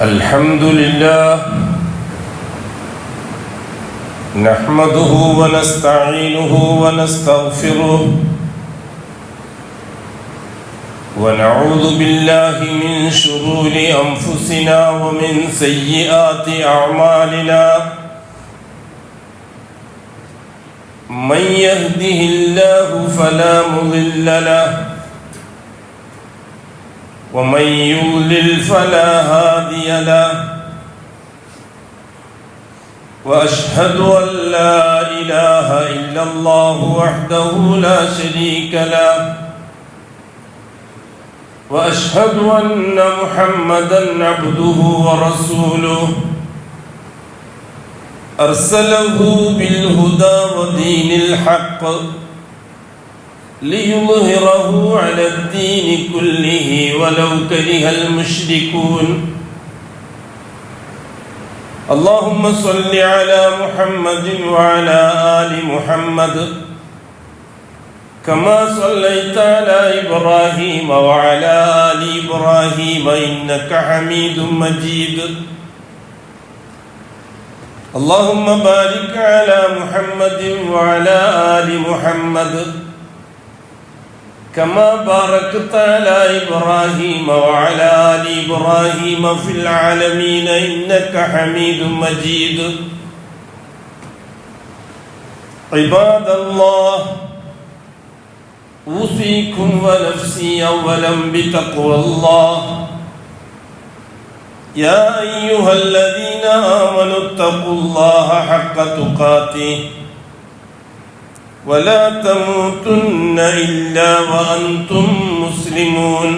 الحمد لله نحمده ونستعينه ونستغفره ونعوذ بالله من شرور أنفسنا ومن سيئات أعمالنا من يهده الله فلا مضل له ومن يضلل فلا هادي له وأشهد أن لا إله إلا الله وحده لا شريك له وأشهد أن محمدا عبده ورسوله أرسله بالهدى ودين الحق ليظهره على الدين كله ولو كره المشركون اللهم صل على محمد وعلى آل محمد كما صليت على إبراهيم وعلى آل إبراهيم إنك حميد مجيد اللهم بارك على محمد وعلى آل محمد كما باركت على إبراهيم وعلى آل إبراهيم في العالمين إنك حميد مجيد عباد الله أوصيكم ونفسي أولا بتقوى الله يا أيها الذين آمنوا اتقوا الله حق تقاته ولا تموتن إلا وأنتم مسلمون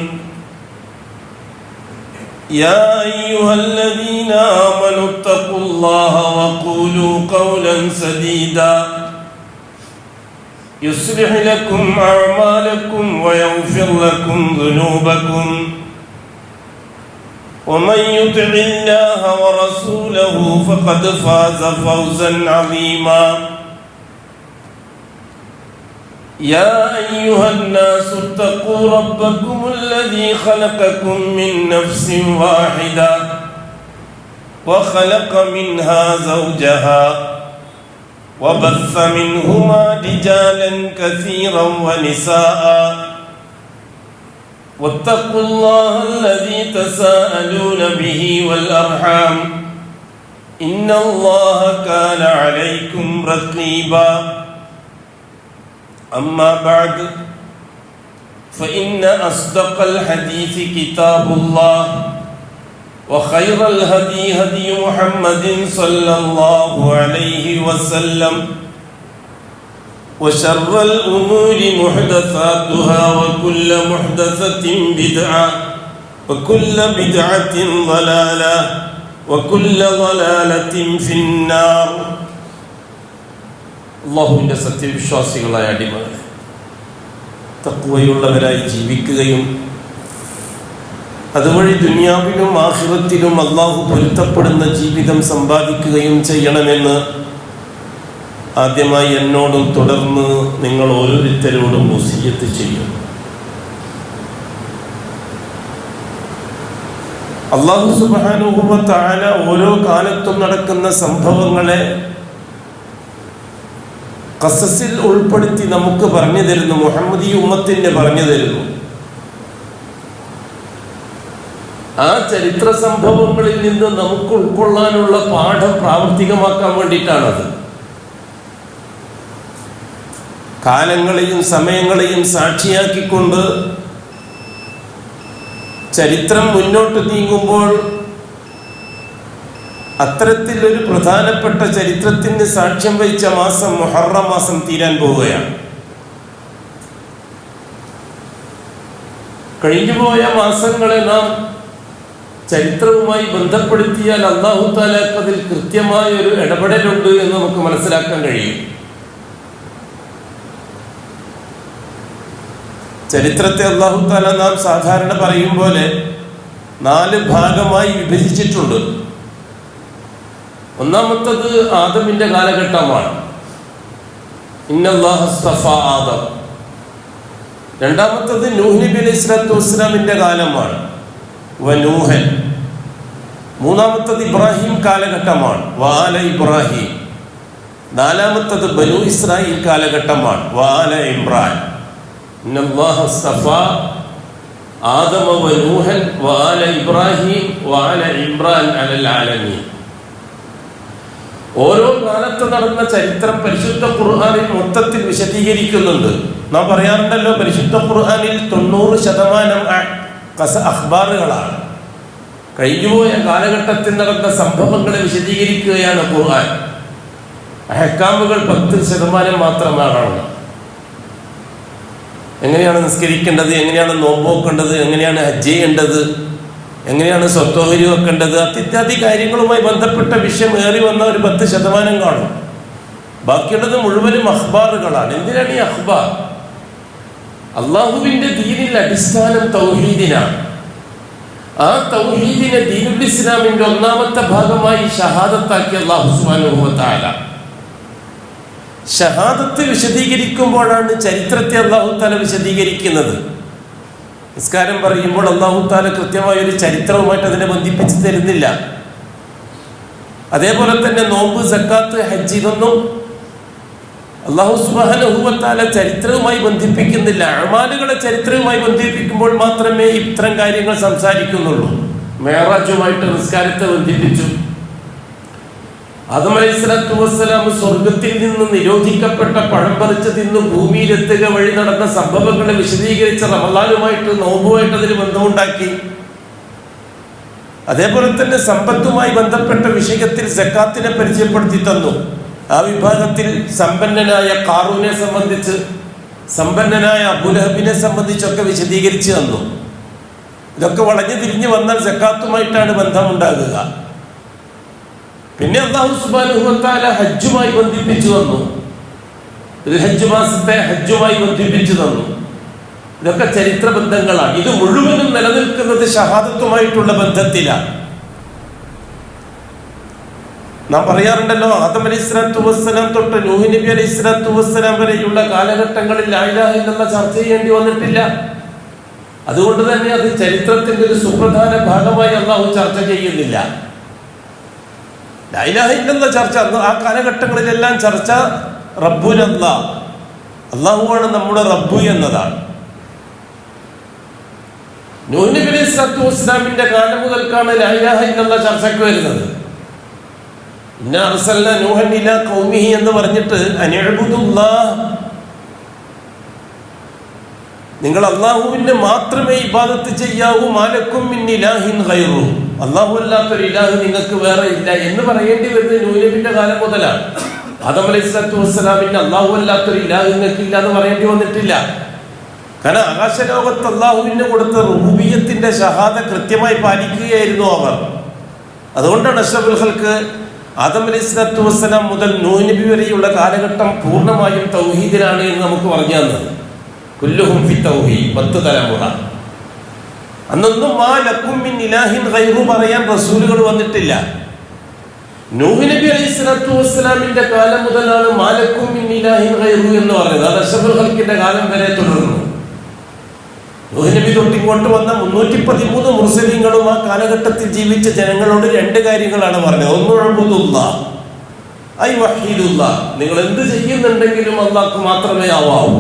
يا أيها الذين آمنوا اتقوا الله وقولوا قولا سديدا يصلح لكم أعمالكم ويغفر لكم ذنوبكم ومن يطع الله ورسوله فقد فاز فوزا عظيما يا أيها الناس اتقوا ربكم الذي خلقكم من نفس واحدة وخلق منها زوجها وبث منهما رجالا كثيرا ونساء واتقوا الله الذي تساءلون به والأرحام إن الله كان عليكم رقيبا أما بعد فإن أصدق الحديث كتاب الله وخير الهدي هدي محمد صلى الله عليه وسلم وشر الأمور محدثاتها وكل محدثة بدعة وكل بدعة ضلالة وكل ضلالة في النار അള്ളാഹുവിൻ്റെ സത്യവിശ്വാസികളായ അടിമകളെ, തഖ്വയുള്ളവരായി ജീവിക്കുകയും അതുവഴി ദുനിയാവിലും ആഖിറത്തിലും അള്ളാഹു പൊരുത്തപ്പെടുന്ന ജീവിതം സമ്പാദിക്കുകയും ചെയ്യണമെന്ന് ആദ്യമായി എന്നോടും തുടർന്ന് നിങ്ങൾ ഓരോരുത്തരോടും വസിയ്യത്ത് ചെയ്യും. അല്ലാഹു സുബ്ഹാനഹു വ തആല ഓരോ കാലത്തും നടക്കുന്ന സംഭവങ്ങളെ ഖസസിൽ ഉൾപ്പെടുത്തി നമുക്ക് പറഞ്ഞു തരുന്നു, മുഹമ്മദി ഉമ്മത്തിന് പറഞ്ഞു തരുന്നു. ആ ചരിത്ര സംഭവങ്ങളിൽ നിന്ന് നമുക്ക് ഉൾക്കൊള്ളാനുള്ള പാഠം പ്രാവർത്തികമാക്കാൻ വേണ്ടിയിട്ടാണത്. കാലങ്ങളെയും സമയങ്ങളെയും സാക്ഷിയാക്കിക്കൊണ്ട് ചരിത്രം മുന്നോട്ട് നീങ്ങുമ്പോൾ അത്തരത്തിലൊരു പ്രധാനപ്പെട്ട ചരിത്രത്തിന് സാക്ഷ്യം വഹിച്ച മാസം മുഹറം മാസം തീരാൻ പോവുകയാണ്. കഴിഞ്ഞുപോയ മാസങ്ങളെ നാം ചരിത്രവുമായി ബന്ധപ്പെടുത്തിയാൽ അല്ലാഹു തആലക്ക് അതിൽ കൃത്യമായ ഒരു ഇടപെടലുണ്ട് എന്ന് നമുക്ക് മനസ്സിലാക്കാൻ കഴിയും. ചരിത്രത്തെ അല്ലാഹു തആല നാം സാധാരണ പറയും പോലെ 4 ഭാഗമായി വിഭജിച്ചിട്ടുണ്ട്. ഒന്നാമത്തത് ആദമിന്റെ കാലഘട്ടമാണ്. ഇന്നല്ലാഹ അസ്തഫാ ആദം. രണ്ടാമത്തത് നൂഹ് നബി അലൈഹി സ്വലാത്തു വസ്സലാമിന്റെ കാലമാണ്. വനൂഹൻ. മൂന്നാമത്തത് ഇബ്രാഹിം കാലഘട്ടമാണ്, വാല ഇബ്രാഹിം. നാലാമത്തത് ബനു ഇസ്രായേൽ കാലഘട്ടമാണ്, വാല ഇമ്രാൻ. ഇന്നല്ലാഹ അസ്തഫാ ആദമ വനൂഹൻ വാല ഇബ്രാഹിം വാല ഇമ്രാൻ അലൽ ആലമീൻ. ഓരോ കാലത്ത് നടന്ന ചരിത്രം പരിശുദ്ധ ഖുർആനിൽ മൊത്തത്തിൽ വിശദീകരിക്കുന്നുണ്ട്. നാം പറയാറുണ്ടല്ലോ, പരിശുദ്ധ ഖുർആനിൽ 90% അഖ്ബാറുകളാണ്. കഴിഞ്ഞുപോയ കാലഘട്ടത്തിൽ നടന്ന സംഭവങ്ങളെ വിശദീകരിക്കുകയാണ് ഖുർആൻ. അഹ്കാമുകൾ 10% മാത്രമാണ്. എങ്ങനെയാണ് നിസ്കരിക്കേണ്ടത്, എങ്ങനെയാണ് നോമ്പ് വെക്കേണ്ടത്, എങ്ങനെയാണ് ഹജ്ജ് ചെയ്യേണ്ടത്, എങ്ങനെയാണ് സ്വത്തോഹരി വെക്കേണ്ടത്, ഇത്യാദി കാര്യങ്ങളുമായി ബന്ധപ്പെട്ട വിഷയം ഏറി വന്ന ഒരു 10% കാണും. ബാക്കിയുള്ളത് മുഴുവനും അഖ്ബാറുകളാണ്. എന്തിനാണ് ഈ അഖ്ബാർ? അള്ളാഹുവിന്റെ ദീനിൽ അടിസ്ഥാനം തൗഹീദിനാണ്. ആ തൗഹീദിനെ ദീനുൽ ഇസ്ലാമിന്റെ ഒന്നാമത്തെ ഭാഗമായി ഷഹാദത്താക്കി അല്ലാഹു സുബ്ഹാനഹു വ തആല. ഷഹാദത്ത് വിശദീകരിക്കുമ്പോഴാണ് ചരിത്രത്തെ അല്ലാഹു തആല വിശദീകരിക്കുന്നത്. നിസ്കാരം പറയുമ്പോൾ അല്ലാഹു തആല കൃത്യമായ ഒരു ചരിത്രവുമായിട്ട് അതിനെ ബന്ധിപ്പിച്ച് തരുന്നില്ല. അതേപോലെ തന്നെ നോമ്പ്, സക്കാത്ത്, ഹജ്ജ് ഇതൊന്നും അല്ലാഹു സുബ്ഹാനഹു വ തആല ചരിത്രവുമായി ബന്ധിപ്പിക്കുന്നില്ല. അമാലുകളെ ചരിത്രവുമായി ബന്ധിപ്പിക്കുമ്പോൾ മാത്രമേ ഇത്തരം കാര്യങ്ങൾ സംസാരിക്കുന്നുള്ളൂ. മേറാജുമായിട്ട് നിസ്കാരത്തെ ബന്ധിപ്പിച്ചു. ആദം അലൈഹിസ്സലാത്തു വസ്സലാം സ്വർഗത്തിൽ നിന്ന് നിരോധിക്കപ്പെട്ട പഴം പറിച്ച് തിന്ന് ഭൂമിയിലെത്തുക വഴി നടന്ന സംഭവങ്ങളെ വിശദീകരിച്ച റമളാനുമായിട്ട് നോമ്പുമായിട്ട് അതിന് ബന്ധമുണ്ടാക്കി. അതേപോലെ തന്നെ സമ്പത്തുമായി ബന്ധപ്പെട്ട വിഷയത്തിൽ സക്കാത്തിനെ പരിചയപ്പെടുത്തി തന്നു. ആ വിഭാഗത്തിൽ സമ്പന്നനായ ഖാറൂനെ സംബന്ധിച്ച്, സമ്പന്നനായ അബൂലഹബിനെ സംബന്ധിച്ചൊക്കെ വിശദീകരിച്ചു തന്നു. ഇതൊക്കെ വളഞ്ഞു തിരിഞ്ഞു വന്നാൽ സക്കാത്തുമായിട്ടാണ് ബന്ധമുണ്ടാകുക. പിന്നെ അല്ലാഹു സുബ്ഹാനഹു വ തആല ഹജ്ജുമായി ബന്ധിപ്പിച്ചു തന്നു. ഹജ്ജ് മാസത്തെ ഹജ്ജുമായി ബന്ധിപ്പിച്ചു തന്നു. ഇതൊക്കെ ചരിത്ര ബന്ധങ്ങളാണ്. ഇത് മുഴുവനും നിലനിൽക്കുന്നത് ഷഹാദത്തുമായിട്ടുള്ള ബന്ധത്തിലാണ്. നാം പറയാറുണ്ടല്ലോ, ആദം അലൈഹിസ്സലാത്തു വസ്സലാം തൊട്ട് നൂഹ് നബി അലൈഹിസ്സലാത്തു വസ്സലാം വരെയുള്ള കാലഘട്ടങ്ങളിൽ ലാ ഇലാഹ ഇല്ലല്ലാഹ് ചർച്ച ചെയ്യേണ്ടി വന്നിട്ടില്ല. അതുകൊണ്ട് തന്നെ അത് ചരിത്രത്തിന്റെ ഒരു സുപ്രധാന ഭാഗമായി അല്ലാഹു ചർച്ച ചെയ്യുന്നില്ല. ലാ ഇലാഹ ഇല്ലല്ലാഹ് ചർച്ച ആ കാലഘട്ടങ്ങളിലെല്ലാം ചർച്ച റബ്ബുനല്ലാഹ്, അല്ലാഹുവാണ് നമ്മുടെ റബ്ബ് എന്നതാണ്. നൂഹ് നബി അലൈഹിസ്സലാത്തു വസ്സലാമിന്റെ കാലം മുതൽക്കാണ് ലാ ഇലാഹ ഇല്ലല്ലാഹ് ചർച്ചയ്ക്ക് വരുന്നത്. ഇന്നാ അർസൽനാ നൂഹൻ ഇലാ ഖൗമിഹി എന്ന് പറഞ്ഞിട്ട് അനിഅ്ബുദുല്ലാഹ്, നിങ്ങൾ അല്ലാഹുവിനെ മാത്രമേ ഇബാദത്ത് ചെയ്യാവൂ, മാലക്കും മിൻ ഇലാഹിൻ ഗൈറു, അല്ലാഹു അല്ലാത്തൊരു ഇലാഹ് നിങ്ങൾക്ക് വേറെ ഇല്ല എന്ന് പറയേണ്ടി വരുന്നത് നൂഹ് നബിയുടെ കാലം മുതലാണ്. ആദം അലൈഹിസ്സലാത്തു വസ്സലാമിന് അല്ലാഹു അല്ലാത്തൊരു ഇലാഹ് നിങ്ങൾക്കില്ല എന്ന് പറയേണ്ടി വന്നിട്ടില്ല. കാരണം ആകാശലോകത്ത് അല്ലാഹുവിന് കൊടുത്ത റുബൂബിയ്യത്തിന്റെ ഷഹാദ കൃത്യമായി പാലിക്കുകയായിരുന്നു അവർ. അതുകൊണ്ടാണ് അഷ്റഫുൽ ഖൽഖ് ആദം അലൈഹിസ്സലാത്തു വസ്സലാം മുതൽ നൂഹ് നബി വരെയുള്ള കാലഘട്ടം പൂർണ്ണമായും തൗഹീദിലാണ് എന്ന് നമുക്ക് പറഞ്ഞു തന്നത്. കുല്ലുഹും ഫി തൗഹീദ്, 10 തലമുറ. അന്നൊന്നും മാ ലക്കും മിൻ ഇലാഹിൻ ഗൈറു പറയാൻ റസൂലുകൾ വന്നിട്ടില്ല. നൂഹ് നബി അലൈഹിസ്സലാത്തു വസ്സലാമിന്റെ കാലം മുതലാണ് മാ ലക്കും മിൻ ഇലാഹിൻ ഗൈറു എന്ന് പറഞ്ഞത്. അത് അഷ്റഫുൽ ഖൽഖിന്റെ കാലം വരെ തുടർന്നു. നൂഹ് നബി തൊട്ടിങ്ങോട്ട് വന്ന 313 മുർസലീങ്ങളും ആ കാലഘട്ടത്തിൽ ജീവിച്ച ജനങ്ങളോട് 2 കാര്യങ്ങളാണ് പറഞ്ഞത്. ഒന്ന് ഉഅ്ബുദുല്ലാഹ് ഐ വഹീദുല്ലാഹ്, നിങ്ങൾ എന്ത് ചെയ്യുന്നുണ്ടെങ്കിലും അല്ലാഹു മാത്രമേ ആവാവൂ.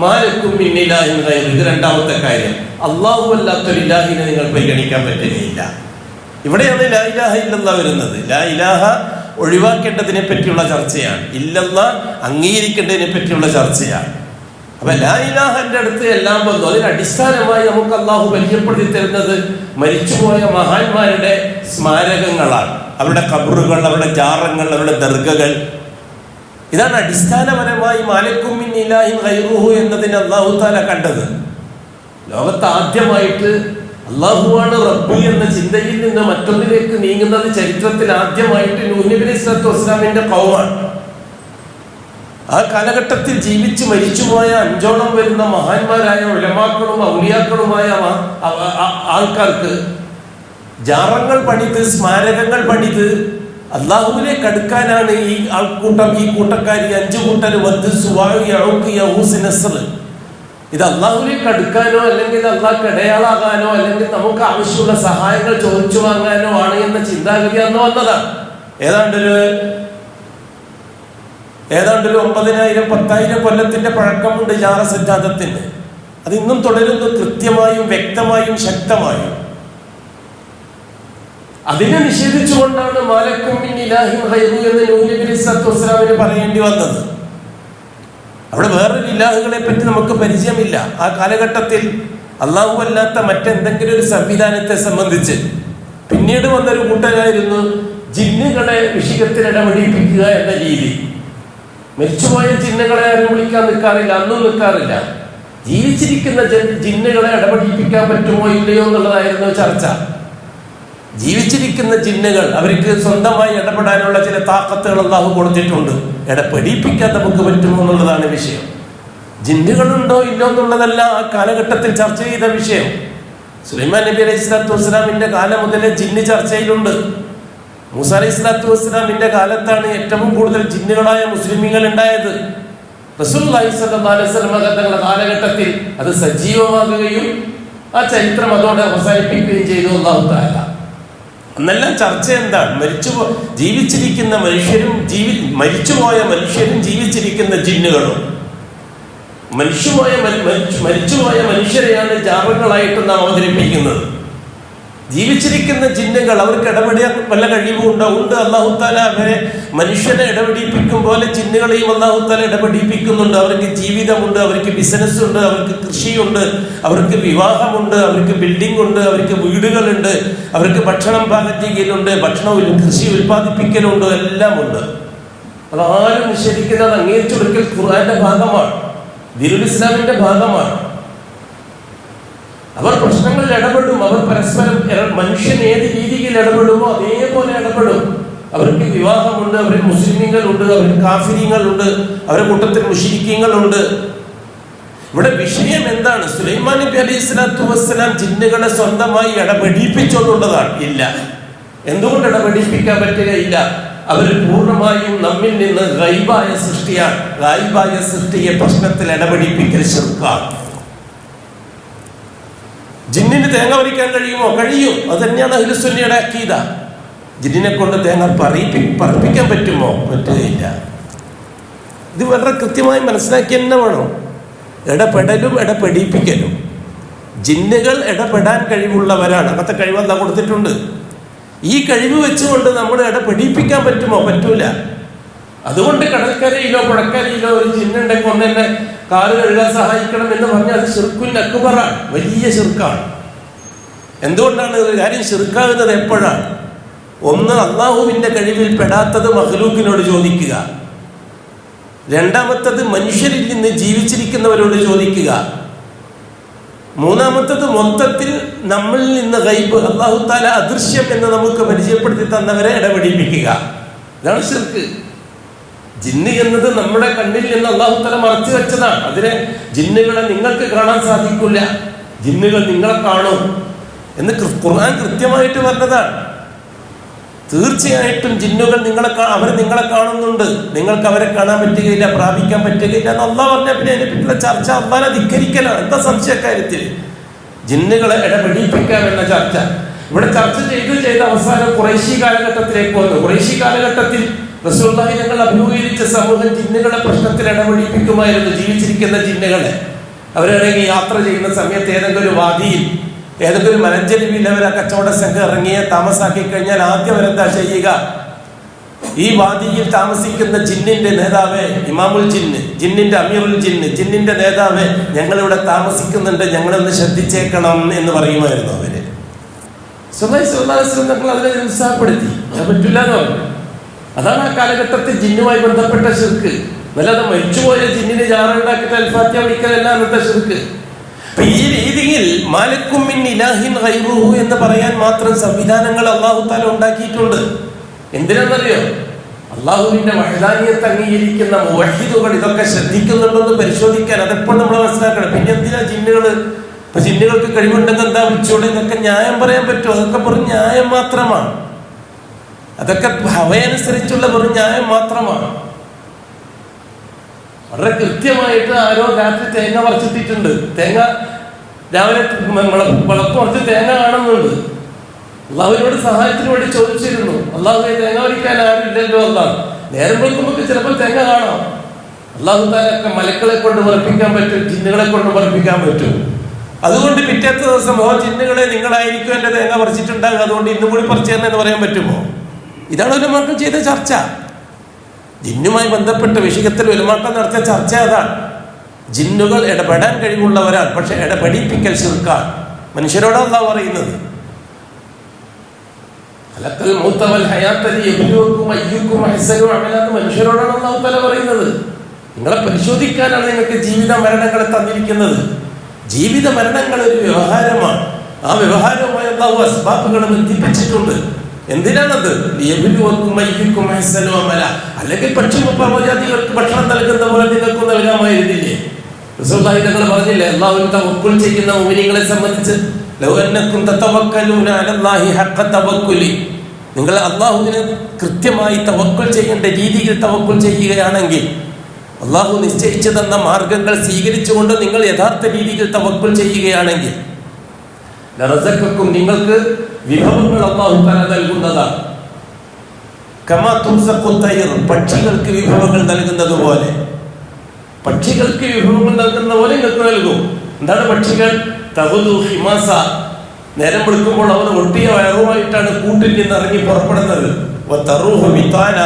മാലക്കും മിൻ ഇലാഹിൻ ഗൈറു, ഇത് രണ്ടാമത്തെ കാര്യം. അല്ലാഹു അല്ലാത്തൊരു ഇലാഹിനെ നിങ്ങൾ പരിഗണിക്കാൻ പറ്റുകയില്ല. ഇവിടെയാണ് ലാ ഇലാഹ ഇല്ലല്ലാഹ് വരുന്നത്. ലാ ഇലാഹ ഒഴിവാക്കേണ്ടതിനെ പറ്റിയുള്ള ചർച്ചയാണ്, ഇല്ലല്ലാഹ് അംഗീകരിക്കേണ്ടതിനെ പറ്റിയുള്ള ചർച്ചയാണ്. അപ്പൊ ലാ ഇലാഹന്റെ അടുത്ത് എല്ലാം വന്നു. അതിന് അടിസ്ഥാനമായി നമുക്ക് അല്ലാഹു പരിചയപ്പെടുത്തി തരുന്നത് മരിച്ചുപോയ മഹാന്മാരുടെ സ്മാരകങ്ങളാണ്, അവരുടെ ഖബറുകൾ, അവരുടെ ജാറങ്ങൾ, അവരുടെ ദർഗകൾ. ഇതാണ് അടിസ്ഥാനപരമായി മാലക്കും മിൻ ഇലാഹിൻ ഗൈറുഹു എന്നതിന് അല്ലാഹു തആല കണ്ടത്. ലോകത്ത് ആദ്യമായിട്ട് അല്ലാഹുവാണ് റബ്ബ് എന്ന ചിന്തയിൽ നിന്ന് മറ്റൊന്നിലേക്ക് നീങ്ങുന്നത് ചരിത്രത്തിൽ ആദ്യമായിട്ട് നൂഹ് നബി അലൈഹിസ്സലാത്തു വസ്സലാമിന്റെ ഖൗമാണ്. ആ കാലഘട്ടത്തിൽ ജീവിച്ച് മരിച്ചുപോയ 5ഓളം വരുന്ന മഹാന്മാരായ ഉലമാക്കളും ഔലിയാക്കളുമായ ആൾക്കാർക്ക് ജാറങ്ങൾ പണിത്, സ്മാരകങ്ങൾ പണിത് അല്ലാഹുവിലേക്ക് അടുക്കാനാണ് ഈ കൂട്ടക്കാരി 5 കൂട്ടർ വദ്, സുവാഇ, യഊഖ്, യഊസ്, നസ്ർ ഇത് അള്ളാഹുവിലേക്ക് അടുക്കാനോ അല്ലെങ്കിൽ അള്ളാഹ്ക്ക് ഇടയാളാകാനോ അല്ലെങ്കിൽ നമുക്ക് ആവശ്യമുള്ള സഹായങ്ങൾ ചോദിച്ചു വാങ്ങാനോ ആണ് എന്ന ചിന്താഗതി അന്ന് വന്നതാണ്. ഏതാണ്ടൊരു 9,000-10,000 കൊല്ലത്തിന്റെ പഴക്കമുണ്ട് ജാറ സിദ്ധാന്തത്തിന്. അത് ഇന്നും തുടരുന്നു, കൃത്യമായും വ്യക്തമായും ശക്തമായും. അതിനെ നിഷേധിച്ചുകൊണ്ടാണ് മാലക്കും മിൻ ഇലാഹിൻ ഗൈറു എന്ന് നൂഹ് നബി അലൈഹിസ്സലാത്തു വസ്സലാമിന് പറയേണ്ടി വന്നത്. അവിടെ വേറൊരു ഇലാഹുകളെ പറ്റി നമുക്ക് പരിചയമില്ല. ആ കാലഘട്ടത്തിൽ അള്ളാഹു അല്ലാത്ത മറ്റെന്തെങ്കിലും ഒരു സംവിധാനത്തെ സംബന്ധിച്ച് പിന്നീട് വന്നൊരു കൂട്ടരായിരുന്നു ജിന്നുകളെ വിഷയത്തിൽ ഇടപെടിപ്പിക്കുക എന്ന രീതി. മരിച്ചുപോയ ജിന്നുകളെ ആരും വിളിക്കാൻ നിൽക്കാറില്ല, അന്നും നിൽക്കാറില്ല. ജീവിച്ചിരിക്കുന്ന ജിന്നുകളെ ഇടപെടിപ്പിക്കാൻ പറ്റുമോ ഇല്ലയോ എന്നുള്ളതായിരുന്നു ചർച്ച. ജീവിച്ചിരിക്കുന്ന ജിന്നുകൾ അവർക്ക് സ്വന്തമായി ഇടപെടാനുള്ള ചില താക്കത്തുകൾ അല്ലാഹു കൊടുത്തിട്ടുണ്ട്. ഇടപെടിപ്പിക്കാൻ നമുക്ക് പറ്റുമോ എന്നുള്ളതാണ് വിഷയം. ജിന്നുകളുണ്ടോ ഇല്ലോ എന്നുള്ളതല്ല ആ കാലഘട്ടത്തിൽ ചർച്ച ചെയ്ത വിഷയം. സുലൈമാൻ നബി അലൈഹിസ്സലാത്തു വസ്സലാമിന്റെ കാലം മുതലേ ജിന്ന് ചർച്ചയിലുണ്ട്. മൂസ അലൈഹിസ്സലാത്തു വസ്സലാമിന്റെ കാലത്താണ് ഏറ്റവും കൂടുതൽ ജിന്നുകളായ മുസ്ലിമീങ്ങൾ ഉണ്ടായത്. റസൂലുള്ളാഹി സ്വല്ലല്ലാഹു അലൈഹി വസല്ലം തങ്ങളുടെ കാലഘട്ടത്തിൽ അത് സജീവമാകുകയും ആ ചരിത്രം അതോടെ അവസാനിപ്പിക്കുകയും ചെയ്തു അല്ലാഹു തആല. അന്നെല്ലാം ചർച്ച എന്താണ്? ജീവിച്ചിരിക്കുന്ന മനുഷ്യരും മരിച്ചുപോയ മനുഷ്യരും ജീവിച്ചിരിക്കുന്ന ജിന്നുകളും. മരിച്ചുപോയ മനുഷ്യരെയാണ് ജാറങ്ങളായിട്ട് നാം അവതരിപ്പിക്കുന്നത്. ജീവിച്ചിരിക്കുന്ന ജിന്നുകൾ അവർക്ക് ഇടപെടാൻ വല്ല കഴിവുണ്ടോ? ഉണ്ട്. അല്ലാഹു തആല അവരെ മനുഷ്യനെ ഇടപെടിപ്പിക്കും പോലെ ജിന്നുകളെയും അല്ലാഹു തആല ഇടപെടിപ്പിക്കുന്നുണ്ട്. അവർക്ക് ജീവിതമുണ്ട്, അവർക്ക് ബിസിനസ് ഉണ്ട്, അവർക്ക് കൃഷിയുണ്ട്, അവർക്ക് വിവാഹമുണ്ട്, അവർക്ക് ബിൽഡിംഗ് ഉണ്ട്, അവർക്ക് വീടുകളുണ്ട്, അവർക്ക് ഭക്ഷണം പാകം ചെയ്യലുണ്ട്, കൃഷി ഉൽപ്പാദിപ്പിക്കലുണ്ട്, എല്ലാം ഉണ്ട്. അതാരും നിഷേധിക്കുന്നത് അംഗീകരിച്ചെടുക്കൽ ഖുർആന്റെ ഭാഗമാണ്, ദീനുൽ ഇസ്ലാമിന്റെ ഭാഗമാണ്. അവർ പ്രശ്നങ്ങളിൽ ഇടപെടും. അവർ പരസ്പരം മനുഷ്യൻ ഏത് രീതിയിൽ ഇടപെടുമോ അതേപോലെ ഇടപെടും. അവർക്ക് വിവാഹമുണ്ട്, അവർക്ക് മുസ്ലിമീങ്ങളുണ്ട്, അവർക്ക് കാഫിരീങ്ങളുണ്ട്, അവരുടെ കൂട്ടത്തിൽ മുശ്രിക്കീങ്ങളുണ്ട്. ഇവിടെ വിഷയം എന്താണ്? സുലൈമാൻ നബി അലൈഹിസ്സലാത്തു വസ്സലാം ജിന്നുകളെ സ്വന്തമായി ഇടപെടിപ്പിച്ചുകൊണ്ടുള്ളതാണ്? ഇല്ല. എന്തുകൊണ്ട് ഇടപെടിപ്പിക്കാൻ പറ്റുകയില്ല? അവർ പൂർണ്ണമായും നമ്മിൽ നിന്ന് ഗൈബായ സൃഷ്ടിയാണ്. ഗൈബായ സൃഷ്ടിയെ പ്രശ്നത്തിൽ ഇടപെടിപ്പിക്കൽ ശിർക്കാണ്. ജിന്നിന് തേങ്ങ പറിക്കാൻ കഴിയുമോ? കഴിയും. അത് തന്നെയാണ് അഹ്ലു സുന്നയുടെ അഖീദ. ജിന്നിനെ കൊണ്ട് തേങ്ങ പറപ്പിക്കാൻ പറ്റുമോ? പറ്റുകയില്ല. ഇത് വളരെ കൃത്യമായി മനസ്സിലാക്കി തന്നെ വേണം. ഇടപെടലും ഇടപെടിപ്പിക്കലും. ജിന്നുകൾ ഇടപെടാൻ കഴിവുള്ളവരാണ്. അങ്ങനത്തെ കഴിവ് എന്താ കൊടുത്തിട്ടുണ്ട്. ഈ കഴിവ് വെച്ചുകൊണ്ട് നമ്മൾ ഇടപെടിപ്പിക്കാൻ പറ്റുമോ? പറ്റൂല. അതുകൊണ്ട് കടൽക്കരയിലോ പുഴക്കരയിലോ ഒരു ജിന്നുണ്ടെങ്കിൽ ഒന്ന് തന്നെ കാല് കഴുകാൻ സഹായിക്കണം എന്ന് പറഞ്ഞാൽ അത് ശിർക്കുൽ അക്ബറാണ്, വലിയ ശിർക്കാണ്. എന്തുകൊണ്ടാണ് ഒരു കാര്യം ശിർക്കാകുന്നത്? എപ്പോഴാണ്? ഒന്ന്, അള്ളാഹുവിന്റെ കഴിവിൽ പെടാത്തത് മഖ്ലൂക്കിനോട് ചോദിക്കുക. രണ്ടാമത്തത് മനുഷ്യരിൽ നിന്ന് ജീവിച്ചിരിക്കുന്നവരോട് ചോദിക്കുക. മൂന്നാമത്തത് മൊത്തത്തിൽ നമ്മളിൽ നിന്ന് ഗൈബ്, അല്ലാഹു തആല അദൃശ്യം എന്ന് നമുക്ക് പരിചയപ്പെടുത്തി തന്നവരെ ഇടപെടിപ്പിക്കുക. ഇതാണ് ശിർക്ക്. ജിന്ന് എന്നത് നമ്മുടെ കണ്ണിൽ നിന്ന് അല്ലാഹു തആല മറച്ചു വെച്ചതാണ്. അതിനെ ജിന്നുകളെ നിങ്ങൾക്ക് കാണാൻ സാധിക്കില്ല, ജിന്നുകൾ നിങ്ങളെ കാണും എന്ന് ഖുർആൻ കൃത്യമായിട്ട് പറഞ്ഞതാണ്. തീർച്ചയായിട്ടും ജിന്നുകൾ അവർ നിങ്ങളെ കാണുന്നുണ്ട്, നിങ്ങൾക്ക് അവരെ കാണാൻ പറ്റുകയില്ല, പ്രാപിക്കാൻ പറ്റുകയില്ല എന്ന് അള്ളാഹ് പറഞ്ഞ പിന്നെ അതിനെ പറ്റിയുള്ള ചർച്ച അള്ളാഹിനെ ധിക്കരിക്കലാണ്. എന്താ സംശയക്കാര്യത്തിൽ? ജിന്നുകളെ ഇടപെടിപ്പിക്കാമെന്ന ചർച്ച ഇവിടെ ചർച്ച ചെയ്ത് അവസാനം ഖുറൈശി കാലഘട്ടത്തിലേക്ക് വന്നു. ഖുറൈശി കാലഘട്ടത്തിൽ റസൂലുള്ളാഹി ഞങ്ങൾ അഭിമുഖീകരിച്ച സമൂഹം ജിന്നുകളെ പ്രശ്നത്തിൽ ഇടപെടിപ്പിക്കുമായിരുന്നു. ജീവിച്ചിരിക്കുന്ന ജിന്നുകളെ അവരാണെങ്കിൽ യാത്ര ചെയ്യുന്ന സമയത്ത് ഏതെങ്കിലും ഒരു വാദിയിൽ ഏതെങ്കിലും മലഞ്ചെരുവിൽ അവർ ആ കച്ചവട സംഘം ഇറങ്ങിയ താമസാക്കി കഴിഞ്ഞാൽ ആദ്യം അവരെന്താ ചെയ്യുക? ഈ വാദിയിൽ താമസിക്കുന്ന ജിന്നിന്റെ നേതാവേ, ഇമാമുൽ ജിന്ന്, ജിന്നിന്റെ അമീറുൽ ജിന്ന്, ജിന്നിന്റെ നേതാവേ, ഞങ്ങളിവിടെ താമസിക്കുന്നുണ്ട്, ഞങ്ങളൊന്ന് ശ്രദ്ധിച്ചേക്കണം എന്ന് പറയുമായിരുന്നു അവര്. ഞങ്ങൾ അതിനെ നിരുത്സാഹപ്പെടുത്തി. അത് പറ്റില്ല എന്ന് പറഞ്ഞു. അതാണ് ആ കാലഘട്ടത്തിൽ ജിന്നുമായി ബന്ധപ്പെട്ട ശിർക്ക്. അല്ലാതെ മരിച്ചുപോയ ജിന്നിന് ജാറുണ്ടാക്കിയിട്ട് അൽഫാത്തിഹ വിളിക്കലല്ല അന്നത്തെ ശിർക്ക്. ഈ രീതിയിൽ മാലക്കും മിൻ ഇലാഹിൻ ഗൈറുഹു എന്ന് പറയാൻ മാത്രം സംവിധാനങ്ങൾ അല്ലാഹു തആല ഉണ്ടാക്കിയിട്ടുണ്ട്. എന്തിനാണെന്നറിയോ? അള്ളാഹുവിന്റെ വഹദാനിയത്ത് അംഗീകരിക്കുന്ന മുവഹിദുകൾ ഇതൊക്കെ ശ്രദ്ധിക്കുന്നുണ്ടെന്ന് പരിശോധിക്കാൻ. അതെപ്പോൾ നമ്മൾ മനസ്സിലാക്കണം. പിന്നെ എന്തിനാ ജിന്നുകൾ? ഇപ്പൊ ജിന്നുകൾക്ക് കഴിവുണ്ടെങ്കിൽ എന്താ വിളിച്ചോടെ? ഇതൊക്കെ ന്യായം പറയാൻ പറ്റുമോ? അതൊക്കെ വെറും ന്യായം മാത്രമാണ്. അതൊക്കെ ഹവയനുസരിച്ചുള്ള വെറും ന്യായം മാത്രമാണ്. വളരെ കൃത്യമായിട്ട് ആരോ രാത്രി തേങ്ങ പറിച്ചിട്ടിട്ടുണ്ട്. തേങ്ങ രാവിലെ വിളക്ക് കുറച്ച് തേങ്ങ കാണുന്നുണ്ട്. അള്ളാഹുവിനോട് സഹായത്തിന് വേണ്ടി ചോദിച്ചിരുന്നു, അള്ളാഹുവെ തേങ്ങ പറിക്കാൻ ആരും ഇല്ലല്ലോ. അള്ളാഹ് നേരം വെളുക്കുമ്പോൾ ചിലപ്പോൾ തേങ്ങ കാണാം. അള്ളാഹു താലൊക്കെ മലക്കളെ കൊണ്ട് പറപ്പിക്കാൻ പറ്റും, ജിന്നുകളെ കൊണ്ട് പറപ്പിക്കാൻ പറ്റും. അതുകൊണ്ട് പിറ്റേത്തെ ദിവസം ജിന്നുകളെ നിങ്ങളായിരിക്കും എന്റെ തേങ്ങ പറിച്ചിട്ടുണ്ടാകുക, അതുകൊണ്ട് ഇന്നും കൂടി പറിച്ചു തരണമെന്ന് പറയാൻ പറ്റുമോ? ഇതാണ് ഉലമാക്കൾ ചെയ്ത ചർച്ച. ജിന്നുമായി ബന്ധപ്പെട്ട വിഷയത്തിൽ ഉലമാക്കൾ നടത്തിയ ചർച്ച അതാണ്. ജിന്നുകൾ ഇടപെടാൻ കഴിവുള്ളവരാണ്, പക്ഷെ ഇടപെടിപ്പിക്കൽ ശിർക്കാണ്. മനുഷ്യരോടാണ് അള്ളാഹു പറയുന്നത്. മനുഷ്യരോടാണ് അള്ളാഹു തആല പറയുന്നത്. നിങ്ങളെ പരിശോധിക്കാനാണ് നിങ്ങൾക്ക് ജീവിത മരണങ്ങളെ തന്നിരിക്കുന്നത്. ജീവിത മരണങ്ങൾ ഒരു വ്യവഹാരമാണ്. ആ വ്യവഹാരവുമായി അള്ളാഹു അസ്ബാബുകളെ ബന്ധിപ്പിച്ചിട്ടുണ്ട്. എന്തിനാണത്? അല്ലെങ്കിൽ പക്ഷിമൃഗജാതികൾക്ക് ഭക്ഷണം നൽകുന്ന പോലെ നിങ്ങൾക്കും നൽകാമായിരുന്നില്ലേ? റസൂലുള്ളാഹി തങ്ങൾ പറഞ്ഞില്ലേ, അല്ലാഹുവിൽ തവക്കുൽ ചെയ്യുന്ന മുഅ്മിനീങ്ങളെ സംബന്ധിച്ച്, ലൗ അന്നകും തതവക്കലൂന അലല്ലാഹി ഹഖ്ഖ തവക്കുലി, നിങ്ങൾ അല്ലാഹുവിനെ കൃത്യമായി തവക്കുൽ ചെയ്യേണ്ട രീതിയിൽ തവക്കുൽ ചെയ്യുകയാണെങ്കിൽ, അല്ലാഹു നിശ്ചയിച്ചു തന്ന മാർഗങ്ങൾ സ്വീകരിച്ചുകൊണ്ട് നിങ്ങൾ യഥാർത്ഥ രീതിയിൽ തവക്കുൽ ചെയ്യുകയാണെങ്കിൽ, ലറസഖക്കും നിങ്ങൾക്ക് വിഭവങ്ങൾ അല്ലാഹു തആല നൽകുന്നതാണ്. കമാ തുംസഖു തൈർ, പക്ഷികൾക്ക് വിഭവങ്ങൾ നൽകുന്നത് പോലെ, പക്ഷികൾക്ക് വിഭവങ്ങൾ നൽകുന്ന പോലെ നിങ്ങൾക്ക് നൽകും. എന്താണ് പക്ഷികൾ? തഹുദു ഹിമാസ, നേരം വെളുക്കുമ്പോൾ അവർ ഒട്ടിയ വയറുമായിട്ടാണ് കൂട്ടിൽ നിന്ന് ഇറങ്ങി പുറപ്പെടുന്നത്. തറൂഹു ബിതാന,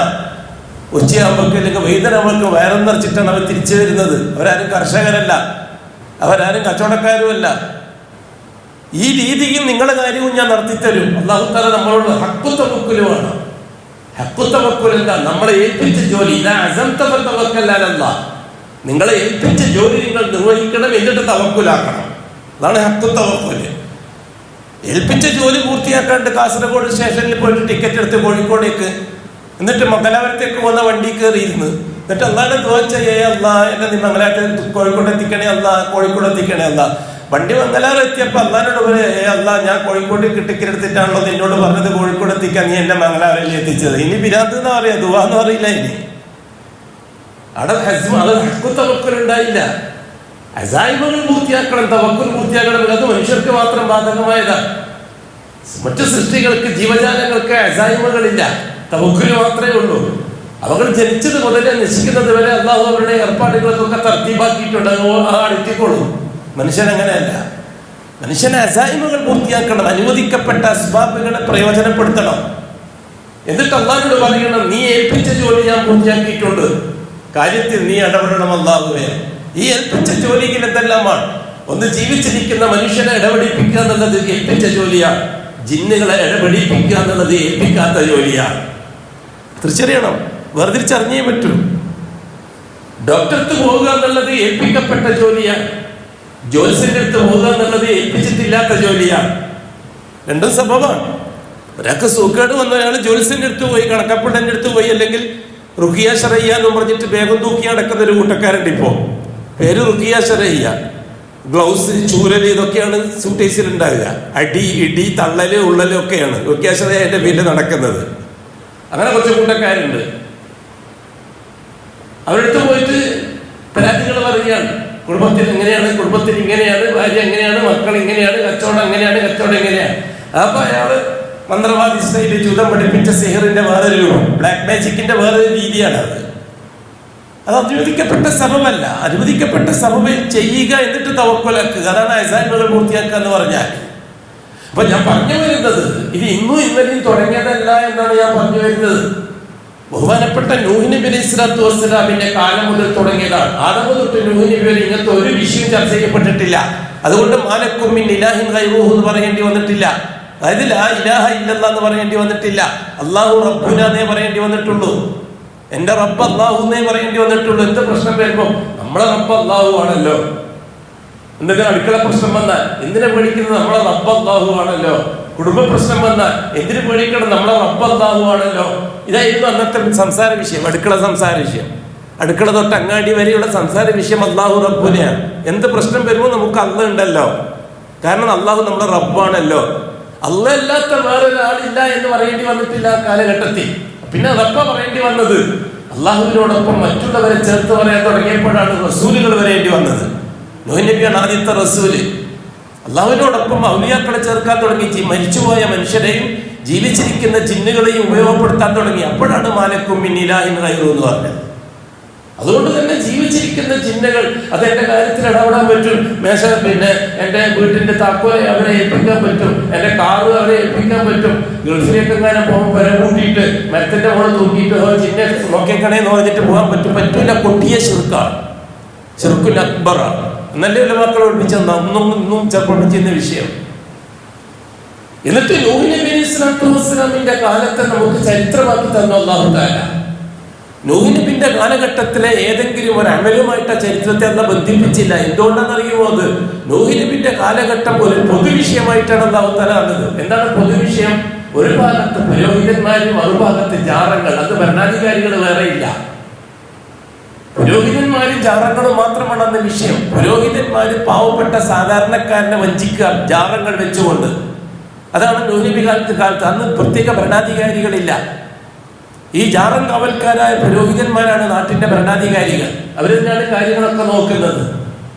ഉച്ചയാകുമ്പോൾ അല്ലെങ്കിൽ വൈകുന്നേരമാകുമ്പോൾ വയറും നിറച്ചിട്ടാണ് അവർ തിരിച്ചു വരുന്നത്. അവരാരും കർഷകരല്ല, അവരാരും കച്ചവടക്കാരുമല്ല. ഈ രീതിയിൽ നിങ്ങളുടെ കാര്യവും ഞാൻ നടത്തിത്തരും. അല്ലാഹു തആല നമ്മളോട് ഹഖ്ഖു തവക്കുലുമാണ്. ഹഖ്ഖു തവക്കുൽ എന്താ? നമ്മളെ ഏൽപ്പിച്ച ജോലി, ഇദാ അസംത ഫതവക്കൽ അലല്ലാഹ്, നിങ്ങളെ ഏൽപ്പിച്ച ജോലി നിങ്ങൾ നിർവഹിക്കണം, എന്നിട്ട് തവക്കുലാക്കണം. അതാണ് ഹഖ്ഖു തവക്കുൽ. ഏൽപ്പിച്ച ജോലി പൂർത്തിയാക്കാണ്ട് കാസർഗോഡ് സ്റ്റേഷനിൽ പോയിട്ട് ടിക്കറ്റ് എടുത്ത് കോഴിക്കോടേക്ക്, എന്നിട്ട് മംഗലാപുരത്തേക്ക് പോകുന്ന വണ്ടി കയറിയിരുന്നു, എന്നിട്ട് അള്ളാഹുവിനെ ദുആ ചെയ്യേ, അല്ലാഹ് എന്നെ നീ മംഗലാപുരത്ത് കോഴിക്കോട് എത്തിക്കണേ അല്ലാഹ്, കോഴിക്കോട് എത്തിക്കണേ അല്ലാഹ്. വണ്ടി മംഗലാപുരം എത്തിയപ്പോൾ അള്ളാഹിനോട് പറയാ, അല്ലാഹ് ഞാൻ കോഴിക്കോട്ടേക്ക് ടിക്കറ്റ് എടുത്തിട്ടാണല്ലോ നിന്നോട് പറഞ്ഞത് കോഴിക്കോട് എത്തിക്കാൻ, നീ എന്നെ മംഗലാപുരയിൽ എത്തിച്ചത്. ഇനി ബിരാന്ത് എന്നാ പറയാ, ദുആ എന്ന് പറയില്ല. ഇനി അവിടെ ഹഖ്ഖു തവക്കുൽ ഉണ്ടായില്ല. അസായിമുകൾ പൂർത്തിയാക്കണം, തവക്കുൽ പൂർത്തിയാക്കണം. അത് മനുഷ്യർക്ക് മാത്രം ബാധകമായതാണ്. മറ്റു സൃഷ്ടികൾക്ക്, ജീവജാലങ്ങൾക്ക് അസായിമുകളില്ല, തവക്കുൽ മാത്രമേ ഉള്ളൂ. അവർ ജനിച്ചത് മുതലേ നശിക്കുന്നത് വരെ അള്ളാഹു അവരുടെ ഏർപ്പാടുകൾക്കൊക്കെ തർത്തീബാക്കിയിട്ടുണ്ട്. അടുത്തിക്കോളും. മനുഷ്യൻ അങ്ങനെയല്ല. മനുഷ്യനെ അസായിമുകൾ പൂർത്തിയാക്കണം, അനുവദിക്കപ്പെട്ട അസ്ബാബുകളെ പ്രയോജനപ്പെടുത്തണം. എന്നിട്ട് അള്ളാഹിനോട് പറയണം, നീ ഏൽപ്പിച്ച ജോലി ഞാൻ പൂർത്തിയാക്കിയിട്ടുണ്ട്, കാര്യത്തിൽ നീ ഇടപെടണം അല്ലാഹുവേ. ഈ ഏൽപ്പിച്ച ജോലിയിൽ എന്തെല്ലാമാണ്? ഒന്ന്, ജീവിച്ചിരിക്കുന്ന മനുഷ്യനെ ഇടപെടിപ്പിക്കുക എന്നുള്ളത് ഏൽപ്പിച്ച ജോലിയാണ്. ജിന്നുകളെ ഇടപെടിപ്പിക്കുക എന്നുള്ളത് ഏൽപ്പിക്കാത്ത ജോലിയാണ്. തിരിച്ചറിയണം, വേർതിരിച്ചറിഞ്ഞേ പറ്റൂ. ഡോക്ടർക്ക് പോവുക എന്നുള്ളത് ഏൽപ്പിക്കപ്പെട്ട ജോലിയാണ്. ജോത്സ്യന്റെ അടുത്ത് പോവുക എന്നുള്ളത് ഏൽപ്പിച്ചിട്ടില്ലാത്ത ജോലിയാണ്. രണ്ടും സംഭവമാണ്. ഒരാൾക്ക് സൂക്കേട് വന്ന ഒരാൾ ജോത്സ്യന്റെ അടുത്ത് പോയി, കണക്കപ്പുള്ളന്റെ അടുത്ത് പോയി, അല്ലെങ്കിൽ റുഖിയ ശറയ്യ എന്ന് പറഞ്ഞിട്ട് വേഗം തൂക്കി നടക്കുന്ന ഒരു കൂട്ടക്കാരുണ്ട്. ഇപ്പോ പേര് റുഖിയ ശറയ്യ. ഗ്ലൗസ്, ചൂരല്, ഇതൊക്കെയാണ് സൂട്ടേസിൽ ഉണ്ടാവുക. അടി, ഇടി, തള്ളല്, ഉള്ളല് ഒക്കെയാണ് റുഖിയ ശറയ്യന്റെ പേരിൽ നടക്കുന്നത്. അങ്ങനെ കുറച്ച് കൂട്ടക്കാരുണ്ട്. അവരടുത്ത് പോയിട്ട് പരാതികൾ പറയുകയാണ്. കുടുംബത്തിൽ എങ്ങനെയാണ്, കുടുംബത്തിൽ ഇങ്ങനെയാണ്, ഭാര്യ എങ്ങനെയാണ്, മക്കൾ ഇങ്ങനെയാണ്, കച്ചവടം എങ്ങനെയാണ്, കച്ചവടം എങ്ങനെയാണ്. അപ്പൊ അയാള് മന്ത്രവാദി സ്റ്റൈല്, ചൂതം പഠിപ്പിച്ച സിഹറിന്റെ വേറൊരു രൂപം, ബ്ലാക്ക് മാജിക്കിന്റെ വേറൊരു രീതിയാണ് അത്. അത് അനുവദിക്കപ്പെട്ട സബബല്ല. അനുവദിക്കപ്പെട്ട സബബ് ചെയ്യുക, എന്നിട്ട് തവക്കുലാക്കുക. അതാണ് അസായിമുകൾ പൂർത്തിയാക്കുക എന്ന് പറഞ്ഞാൽ. അപ്പൊ ഞാൻ പറഞ്ഞു വരുന്നത്, ഇത് ഇന്നും ഇന്നലെയും തുടങ്ങിയതല്ല എന്നാണ് ഞാൻ പറഞ്ഞു വരുന്നത്. ബഹുമാനപ്പെട്ട നൂഹ് നബി അലൈഹിസ്സലാത്തു വസ്സലാമിന്റെ കാലം മുതൽ തുടങ്ങിയതാണ്. ആദം തൊട്ട് നൂഹ് നബി വരെ ഇങ്ങനത്തെ ഒരു വിഷയം ചർച്ച ചെയ്യപ്പെട്ടിട്ടില്ല. അതുകൊണ്ട് മാലക്കും മിൻ ഇലാഹിൻ ഗൈറുഹു എന്ന് പറയേണ്ടി വന്നിട്ടില്ല. അതായത് ലാ ഇലാഹ ഇല്ലല്ലാഹ് എന്ന് പറയേണ്ടി വന്നിട്ടില്ല. അല്ലാഹു റബ്ബുനാ എന്നേ പറയേണ്ടി വന്നിട്ടുള്ളൂ. എന്റെ റബ്ബ് അല്ലാഹു എന്നേ പറയേണ്ടി വന്നിട്ടുള്ളൂ. എന്ത് പ്രശ്നം വരുമ്പോ നമ്മളെ റബ്ബ് അല്ലാഹു ആണല്ലോ. എന്തെങ്കിലും അടുക്കള പ്രശ്നം വന്നാൽ എന്തിനെ പേടിക്കുന്നത്? നമ്മളെ റബ്ബ് അല്ലാഹു ആണല്ലോ. കുടുംബ പ്രശ്നം വന്നാൽ എന്തിനു പേടിക്കണം? നമ്മളെ റബ്ബ് അല്ലാഹു ആണല്ലോ. ഇതായിരുന്നു അന്നത്തെ സംസാര വിഷയം, അടുക്കള സംസാര വിഷയം. അടുക്കള തൊട്ട് അങ്ങാടി വരെയുള്ള സംസാര വിഷയം അല്ലാഹു റബ്ബുനെയാണ്. എന്ത് പ്രശ്നം വരുമ്പോൾ നമുക്ക് അല്ലാഹ് ഉണ്ടല്ലോ, കാരണം അല്ലാഹു നമ്മളെ റബ്ബാണല്ലോ. അല്ലാഹ് അല്ലാത്ത വേറൊരാളില്ല എന്ന് പറയേണ്ടി വന്നിട്ടില്ല ആ കാലഘട്ടത്തിൽ. പിന്നെ അതൊക്കെ പറയേണ്ടി വന്നത് അള്ളാഹുവിനോടൊപ്പം മറ്റുള്ളവരെ ചേർത്ത് പറയാൻ തുടങ്ങിയപ്പോഴാണ് റസൂലുകൾ വരേണ്ടി വന്നത്. നൂഹ് നബിയാണ് ആദ്യത്തെ റസൂല്. അള്ളാഹുവിനോടൊപ്പം ഔലിയാക്കളെ ചേർക്കാൻ തുടങ്ങി, മരിച്ചുപോയ മനുഷ്യരെയും ജീവിച്ചിരിക്കുന്ന ജിന്നുകളെയും ഉപയോഗപ്പെടുത്താൻ തുടങ്ങി. അപ്പോഴാണ് മാലക്കും മിൻ ഇലാഹിൻ ഗൈറു എന്ന് പറഞ്ഞത്. അതുകൊണ്ട് തന്നെ ജീവിച്ചിരിക്കുന്ന ജിന്നുകൾ അത് എൻ്റെ കാര്യത്തിൽ ഇടപെടാൻ പറ്റും. എൻ്റെ വീട്ടിന്റെ താക്കോലെ അവരെ ഏൽപ്പിക്കാൻ പറ്റും, എൻ്റെ കാറ് അവരെ ഏൽപ്പിക്കാൻ പറ്റും. ഗൾഫിലേക്ക് എങ്ങനെ പോകുമ്പോൾ പെര കൂട്ടിയിട്ട് മരത്തിന്റെ മുകളിൽ തൂക്കിയിട്ട് ജിന്നെ നോക്കിക്കണേന്ന് പറഞ്ഞിട്ട് പോകാൻ പറ്റൂല. കൊട്ടിയ ശിർക്കാണ്, ശിർക്കുൽ അക്ബറാണ്. എന്നല്ലേ മക്കളെ ഒഴിപ്പിച്ചെന്നാ ഒന്നും ചെറുപ്പം ചെയ്യുന്ന വിഷയം. എന്നിട്ട് നൂഹ് നബി അലൈഹി സ്വലാത്തു വസ്സലാമിന്റെ കാലത്തെ നമുക്ക് ചരിത്രമാക്കി തന്നു അല്ലാഹു തആല. നൂഹ് നബിന്റെ കാലഘട്ടത്തിലെ ഏതെങ്കിലും ഒരു അമലുമായിട്ട് ചരിത്രത്തെ അല്ല ബന്ധിപ്പിച്ചില്ല. എന്തുകൊണ്ടാണെന്നറിയുമോ? അത് നൂഹ് നബിന്റെ കാലഘട്ടം ഒരു പൊതുവിഷയമായിട്ടാണ് അല്ലാഹു തആല പറഞ്ഞത്. എന്താണ് പൊതുവിഷയം? ഒരു ഭാഗത്ത് പുരോഹിതന്മാരും മറുഭാഗത്ത് ജാറങ്ങൾ. അത് ഭരണാധികാരികൾ വേറെ ഇല്ല. പുരോഹിതന്മാരും ജാറങ്ങളും മാത്രമാണ് അന്ന് വിഷയം. പുരോഹിതന്മാര് പാവപ്പെട്ട സാധാരണക്കാരനെ വഞ്ചിക്കുക ജാറങ്ങൾ വെച്ചുകൊണ്ട്. അതാണ് നൂഹ് നബി കാലത്ത്. അന്ന് പ്രത്യേക ഭരണാധികാരികളില്ല. ഈ ജാറം കാവൽക്കാരായ പുരോഹിതന്മാരാണ് നാട്ടിന്റെ ഭരണാധികാരികൾ. അവരെന്താണ് കാര്യങ്ങളൊക്കെ നോക്കുന്നത്.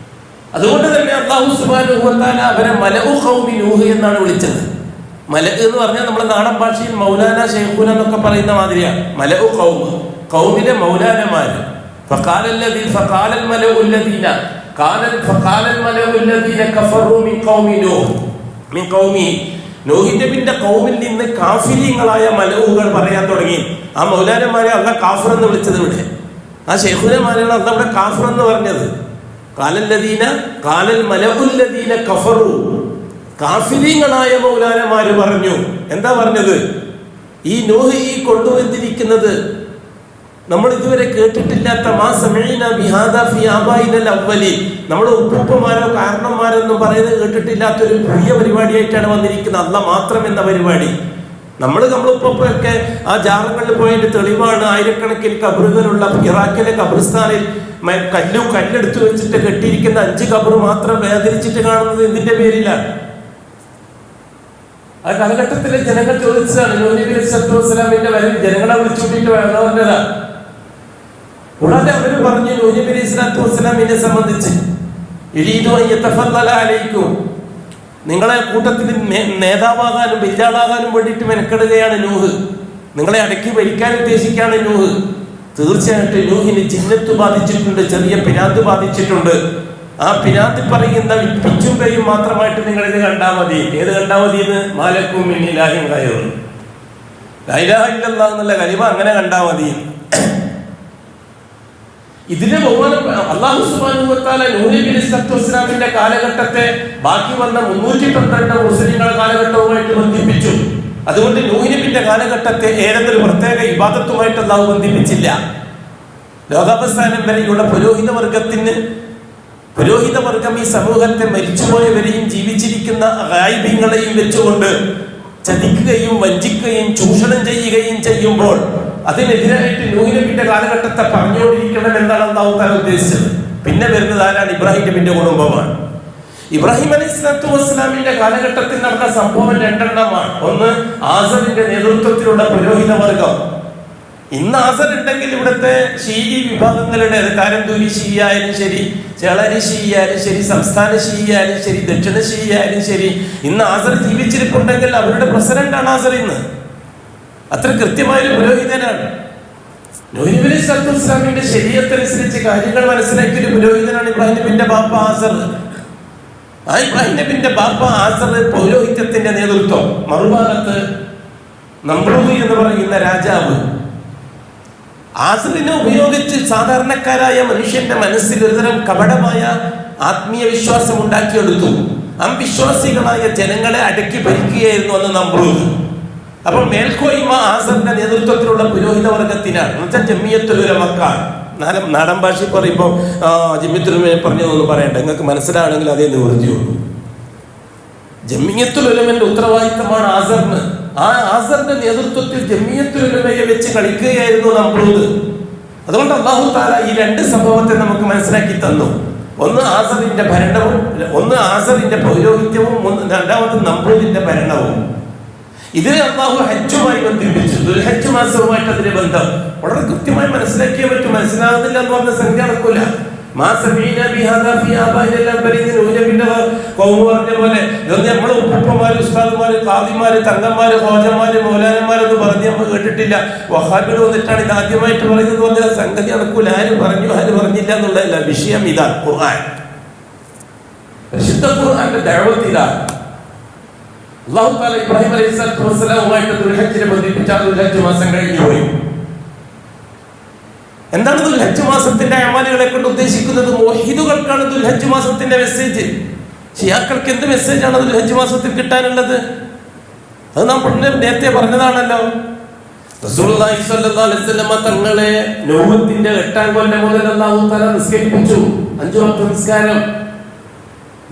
അതുകൊണ്ട് തന്നെ അല്ലാഹു സുബ്ഹാനഹു വ തആല അവരെ മലഉ ഖൗമി നൂഹ് എന്നാണ് വിളിച്ചത്. മലഅ് എന്ന് പറഞ്ഞാൽ നമ്മുടെ നാടൻ ഭാഷയിൽ മൗലാന ശൈഖുന എന്നൊക്കെ പറയുന്ന മാതിരിയാണ്. മലഉ ഖൗമ്, ഖൗമിലെ മൗലാനമാര്. فقال الملأ الذين كفروا من قوم نوح من قومه. നൂഹ് നബിയുടെ ഖൗമിൽ നിന്ന് കാഫിരീങ്ങളായ മലഊകൾ പറയാൻ തുടങ്ങി. ആ മൗലാനമാരെ അല്ലാഹ് കാഫിർ എന്ന് വിളിച്ചത് ഇവിടെ. ആ ശൈഖുനമാരെയാണ് അല്ലാഹ് ഇവിടെ കാഫിർ എന്ന് പറഞ്ഞത്. ഖാലൽ മലഉല്ലദീന കഫറു. കാഫിരീങ്ങളായ മൗലാനമാര് പറഞ്ഞു. എന്താ പറഞ്ഞത്? ഈ നൂഹ് ഈ കൊണ്ടുവന്നിരിക്കുന്നത് നമ്മൾ ഇതുവരെ കേട്ടിട്ടില്ലാത്ത നമ്മുടെ ഉപ്പുപ്പമാരോ കാരണന്മാരോ ഒന്നും പറയുന്നത് കേട്ടിട്ടില്ലാത്തൊരു പുതിയ പരിപാടിയായിട്ടാണ് വന്നിരിക്കുന്നത്. അല്ലാഹ് മാത്രം എന്ന പരിപാടി. നമ്മളുപ്പൊക്കെ ആ ജാറങ്ങളിൽ പോയതിന്റെ തെളിവാണ് ആയിരക്കണക്കിന് കബറുകളുള്ള ഇറാഖിലെ ഖബർസ്ഥാനിൽ കല്ലെടുത്തു വെച്ചിട്ട് കെട്ടിയിരിക്കുന്ന 5 കബർ മാത്രം വേദനിച്ചിട്ട് കാണുന്നത് എന്തിന്റെ പേരിലാണ്? ആ കാലഘട്ടത്തിലെ ജനങ്ങൾ ചോദിച്ചതാണ്. നൂഹ് നബി അലൈഹിസ്സലാത്തു വസ്സലാമിന്റെ വരവിൽ ജനങ്ങളെ വിളിച്ചുകൂട്ടിയിട്ട് വേണമെന്നതാ. കൂടാതെ അവര് പറഞ്ഞു നൂഹ് നബി അലൈഹിസ്സലാത്തു വസ്സലാമിനെ സംബന്ധിച്ച് നിങ്ങളെ കൂട്ടത്തിൽ നേതാവാകാനും ബില്ലാളാകാനും വേണ്ടിയിട്ട് മെനക്കെടുകയാണ് നൂഹ്. നിങ്ങളെ അടക്കി ഭരിക്കാൻ ഉദ്ദേശിക്കുകയാണ് നൂഹ്. തീർച്ചയായിട്ടും നൂഹിന് ജിന്നത്ത് ബാധിച്ചിട്ടുണ്ട്, ചെറിയ പിരാന്ത് ബാധിച്ചിട്ടുണ്ട്. ആ പിരാന്ത് പറയുന്ന പിച്ചും കൈയും മാത്രമായിട്ട് നിങ്ങൾ ഇത് കണ്ടാൽ മതി. ഏത് കണ്ടാൽ മതി? എന്ന് മാലക്കും മിൻ ഇലാഹിൻ ഗൈറു. ലാ ഇലാഹ ഇല്ലല്ലാഹ് എന്നുള്ള കലിമ അങ്ങനെ കണ്ടാൽ മതി. ഇതിന്റെ ബഹുമാനം അല്ലാഹു സുബ്ഹാനഹു വ തആല നൂഹ് നബി അലൈഹിസ്സലാത്തു വസ്സലാമിന്റെ കാലഘട്ടത്തെ ബാക്കി വന്ന 312 മുസ്ലിങ്ങളുടെ കാലഘട്ടവുമായിട്ട് ബന്ധിപ്പിച്ചു. അതുകൊണ്ട് നൂഹ് നബിന്റെ കാലഘട്ടത്തെ ഏതെങ്കിലും പ്രത്യേക ഇബാദത്തുമായിട്ട് അല്ലാഹു ബന്ധിപ്പിച്ചില്ല. ലോകാവസാനം വരെയുള്ള പുരോഹിതവർഗം ഈ സമൂഹത്തെ മരിച്ചുപോയവരെയും ജീവിച്ചിരിക്കുന്ന ഗായിബീങ്ങളെയും വെച്ചുകൊണ്ട് ചതിക്കുകയും വഞ്ചിക്കുകയും ചൂഷണം ചെയ്യുകയും ചെയ്യുമ്പോൾ അതിനെതിരായിട്ട് നൂഹ് നബിയുടെ കാലഘട്ടത്തെ പറഞ്ഞുകൊണ്ടിരിക്കണം എന്നാണ് അല്ലാഹു തആല ഉദ്ദേശിച്ചത്. പിന്നെ വരുന്നത് ആരാണ്? ഇബ്രാഹിം നബിന്റെ കുടുംബമാണ്. ഇബ്രാഹിം അലൈഹിസ്സലാത്തു വസ്സലാമിന്റെ കാലഘട്ടത്തിൽ നടന്ന സംഭവം 2 എണ്ണമാണ്. ഒന്ന്, ആസറിന്റെ നേതൃത്വത്തിലുള്ള പുരോഹിതവർഗം. ഇന്ന് ആസർ ഉണ്ടെങ്കിൽ ഇവിടുത്തെ ഷീഈ വിഭാഗങ്ങളുടെ കാരന്തൂരി ഷീയായാലും ശരി, ചേളരി ഷീയായാലും ശരി, സംസ്ഥാന ഷീയായാലും ശരി, ദക്ഷിണ ഷീയായാലും ശരി, ഇന്ന് ആസർ ജീവിച്ചിരിപ്പുണ്ടെങ്കിൽ അവരുടെ പ്രസിഡന്റാണ് ആസർ. ഇന്ന് അത്ര കൃത്യമായൊരു പുരോഹിതനാണ്. നൂഹ് നബി അലൈഹിസ്സലാത്തു വസ്സലാമിന്റെ ശരീഅത്തനുസരിച്ച് കാര്യങ്ങൾ മനസ്സിലാക്കിയൊരു പുരോഹിതനാണ് ഇബ്രാഹിം നബിന്റെ ബാപ്പ ആസർ. ആ ഇബ്രാഹിം നബിന്റെ ബാപ്പ ആസർ പൗരോഹിത്യത്തിന്റെ നേതൃത്വം. മറുഭാഗത്ത് നമ്രൂദ് എന്ന് പറയുന്ന രാജാവ് ആസറിനെ ഉപയോഗിച്ച് സാധാരണക്കാരായ മനുഷ്യന്റെ മനസ്സിൽ ഒരുതരം കപടമായ ആത്മീയ വിശ്വാസം ഉണ്ടാക്കിയെടുത്തു. അവിശ്വാസികളായ ജനങ്ങളെ അടക്കി ഭരിക്കുകയായിരുന്നു അന്ന് നമ്രൂദ്. അപ്പോൾ മേൽക്കോയ്മ ആസറിന്റെ നേതൃത്വത്തിലുള്ള പുരോഹിത വർഗത്തിനാണ്. എന്നുവെച്ചാൽ ജമിയത്തുൽ ഉലമക്കാണ്. നാടൻ ഭാഷ പറയുമ്പോൾ ജമിയത്തുൽ ഉലമയെ പറഞ്ഞതൊന്നും പറയണ്ട, നിങ്ങൾക്ക് മനസ്സിലാണെങ്കിൽ അതേ നിവൃത്തിയുള്ളൂ. ജമിയത്തുൽ ഉലമയുടെ ഉത്തരവാദിത്തമാണ് ആസറിന്. ആ ആസറിന്റെ നേതൃത്വത്തിൽ ജമിയത്തുൽ ഉലമയെ വെച്ച് കളിക്കുകയായിരുന്നു നമ്രൂദ്. അതുകൊണ്ട് അല്ലാഹു തആല ഈ 2 സംഭവത്തെ നമുക്ക് മനസ്സിലാക്കി തന്നു. ഒന്ന് ആസറിന്റെ ഭരണവും, ഒന്ന് ആസറിന്റെ പൗരോഹിത്യവും, രണ്ടാമത് നമ്രൂദിന്റെ ഭരണവും. ഇതിനെ അല്ലാഹു ഹജ്ജുമായി ബന്ധിപ്പിച്ചു. ദുൽഹജ്ജ് മാസവുമായിട്ട് അതിന്റെ ബന്ധം വളരെ കൃത്യമായി മനസ്സിലാക്കിയേ പറ്റും. മനസ്സിലാകുന്നില്ല എന്ന് പറഞ്ഞ സംഖ്യ നടക്കൂല. പറഞ്ഞ പോലെ നമ്മള് ഉപ്പന്മാര്, ഉസ്താദുമാര്, ഖാദിമാര്, തങ്ങന്മാര്, ഹോജന്മാര്, മൗലാനന്മാരൊന്നും പറഞ്ഞ് നമ്മൾ കേട്ടിട്ടില്ല. വഹാബികൾ വന്നിട്ടാണ് ഇത് ആദ്യമായിട്ട് പറയുന്നത് പറഞ്ഞ സംഗതി നടക്കൂല. ആര് പറഞ്ഞു ആര് പറഞ്ഞില്ല എന്നുള്ളതല്ല വിഷയം. ഇതാണ് ഖുർആൻ. പരിശുദ്ധ ഖുർആന്റെ ദഅവത്ത് ഇതാണ്. അല്ലാഹു തആല ഇബ്രാഹിം അലൈഹിസ്സലാത്തു വസ്സലാമുമായിട്ട് ദുൽഹജ്ജിനെ ബന്ധിപ്പിച്ച ദുൽഹജ്ജ് മാസം കഴിഞ്ഞു പോയി. എന്താണ് ദുൽഹജ്ജ് മാസത്തിന്റെ അമലുകളെ കൊണ്ട് ഉദ്ദേശിക്കുന്നത്? മുവഹിദുകൾക്കാണ് ദുൽഹജ്ജ് മാസത്തിന്റെ മെസ്സേജ്. ഷിയാക്കൾക്ക് എന്ത് മെസ്സേജാണ് ദുൽഹജ്ജ് മാസത്തിൽ കിട്ടാനുള്ളത്? അത് നാം നേരത്തെ പറഞ്ഞതാണല്ലോ. റസൂലുള്ളാഹി സ്വല്ലല്ലാഹു അലൈഹി വസല്ലം തങ്ങളെ നൂഹത്തിന്റെ 8-ാം കൊല്ലം മുതൽ അല്ലാഹു തആല നിസ്കരിപ്പിച്ചു. 5 വക്ത് നിസ്കാരം.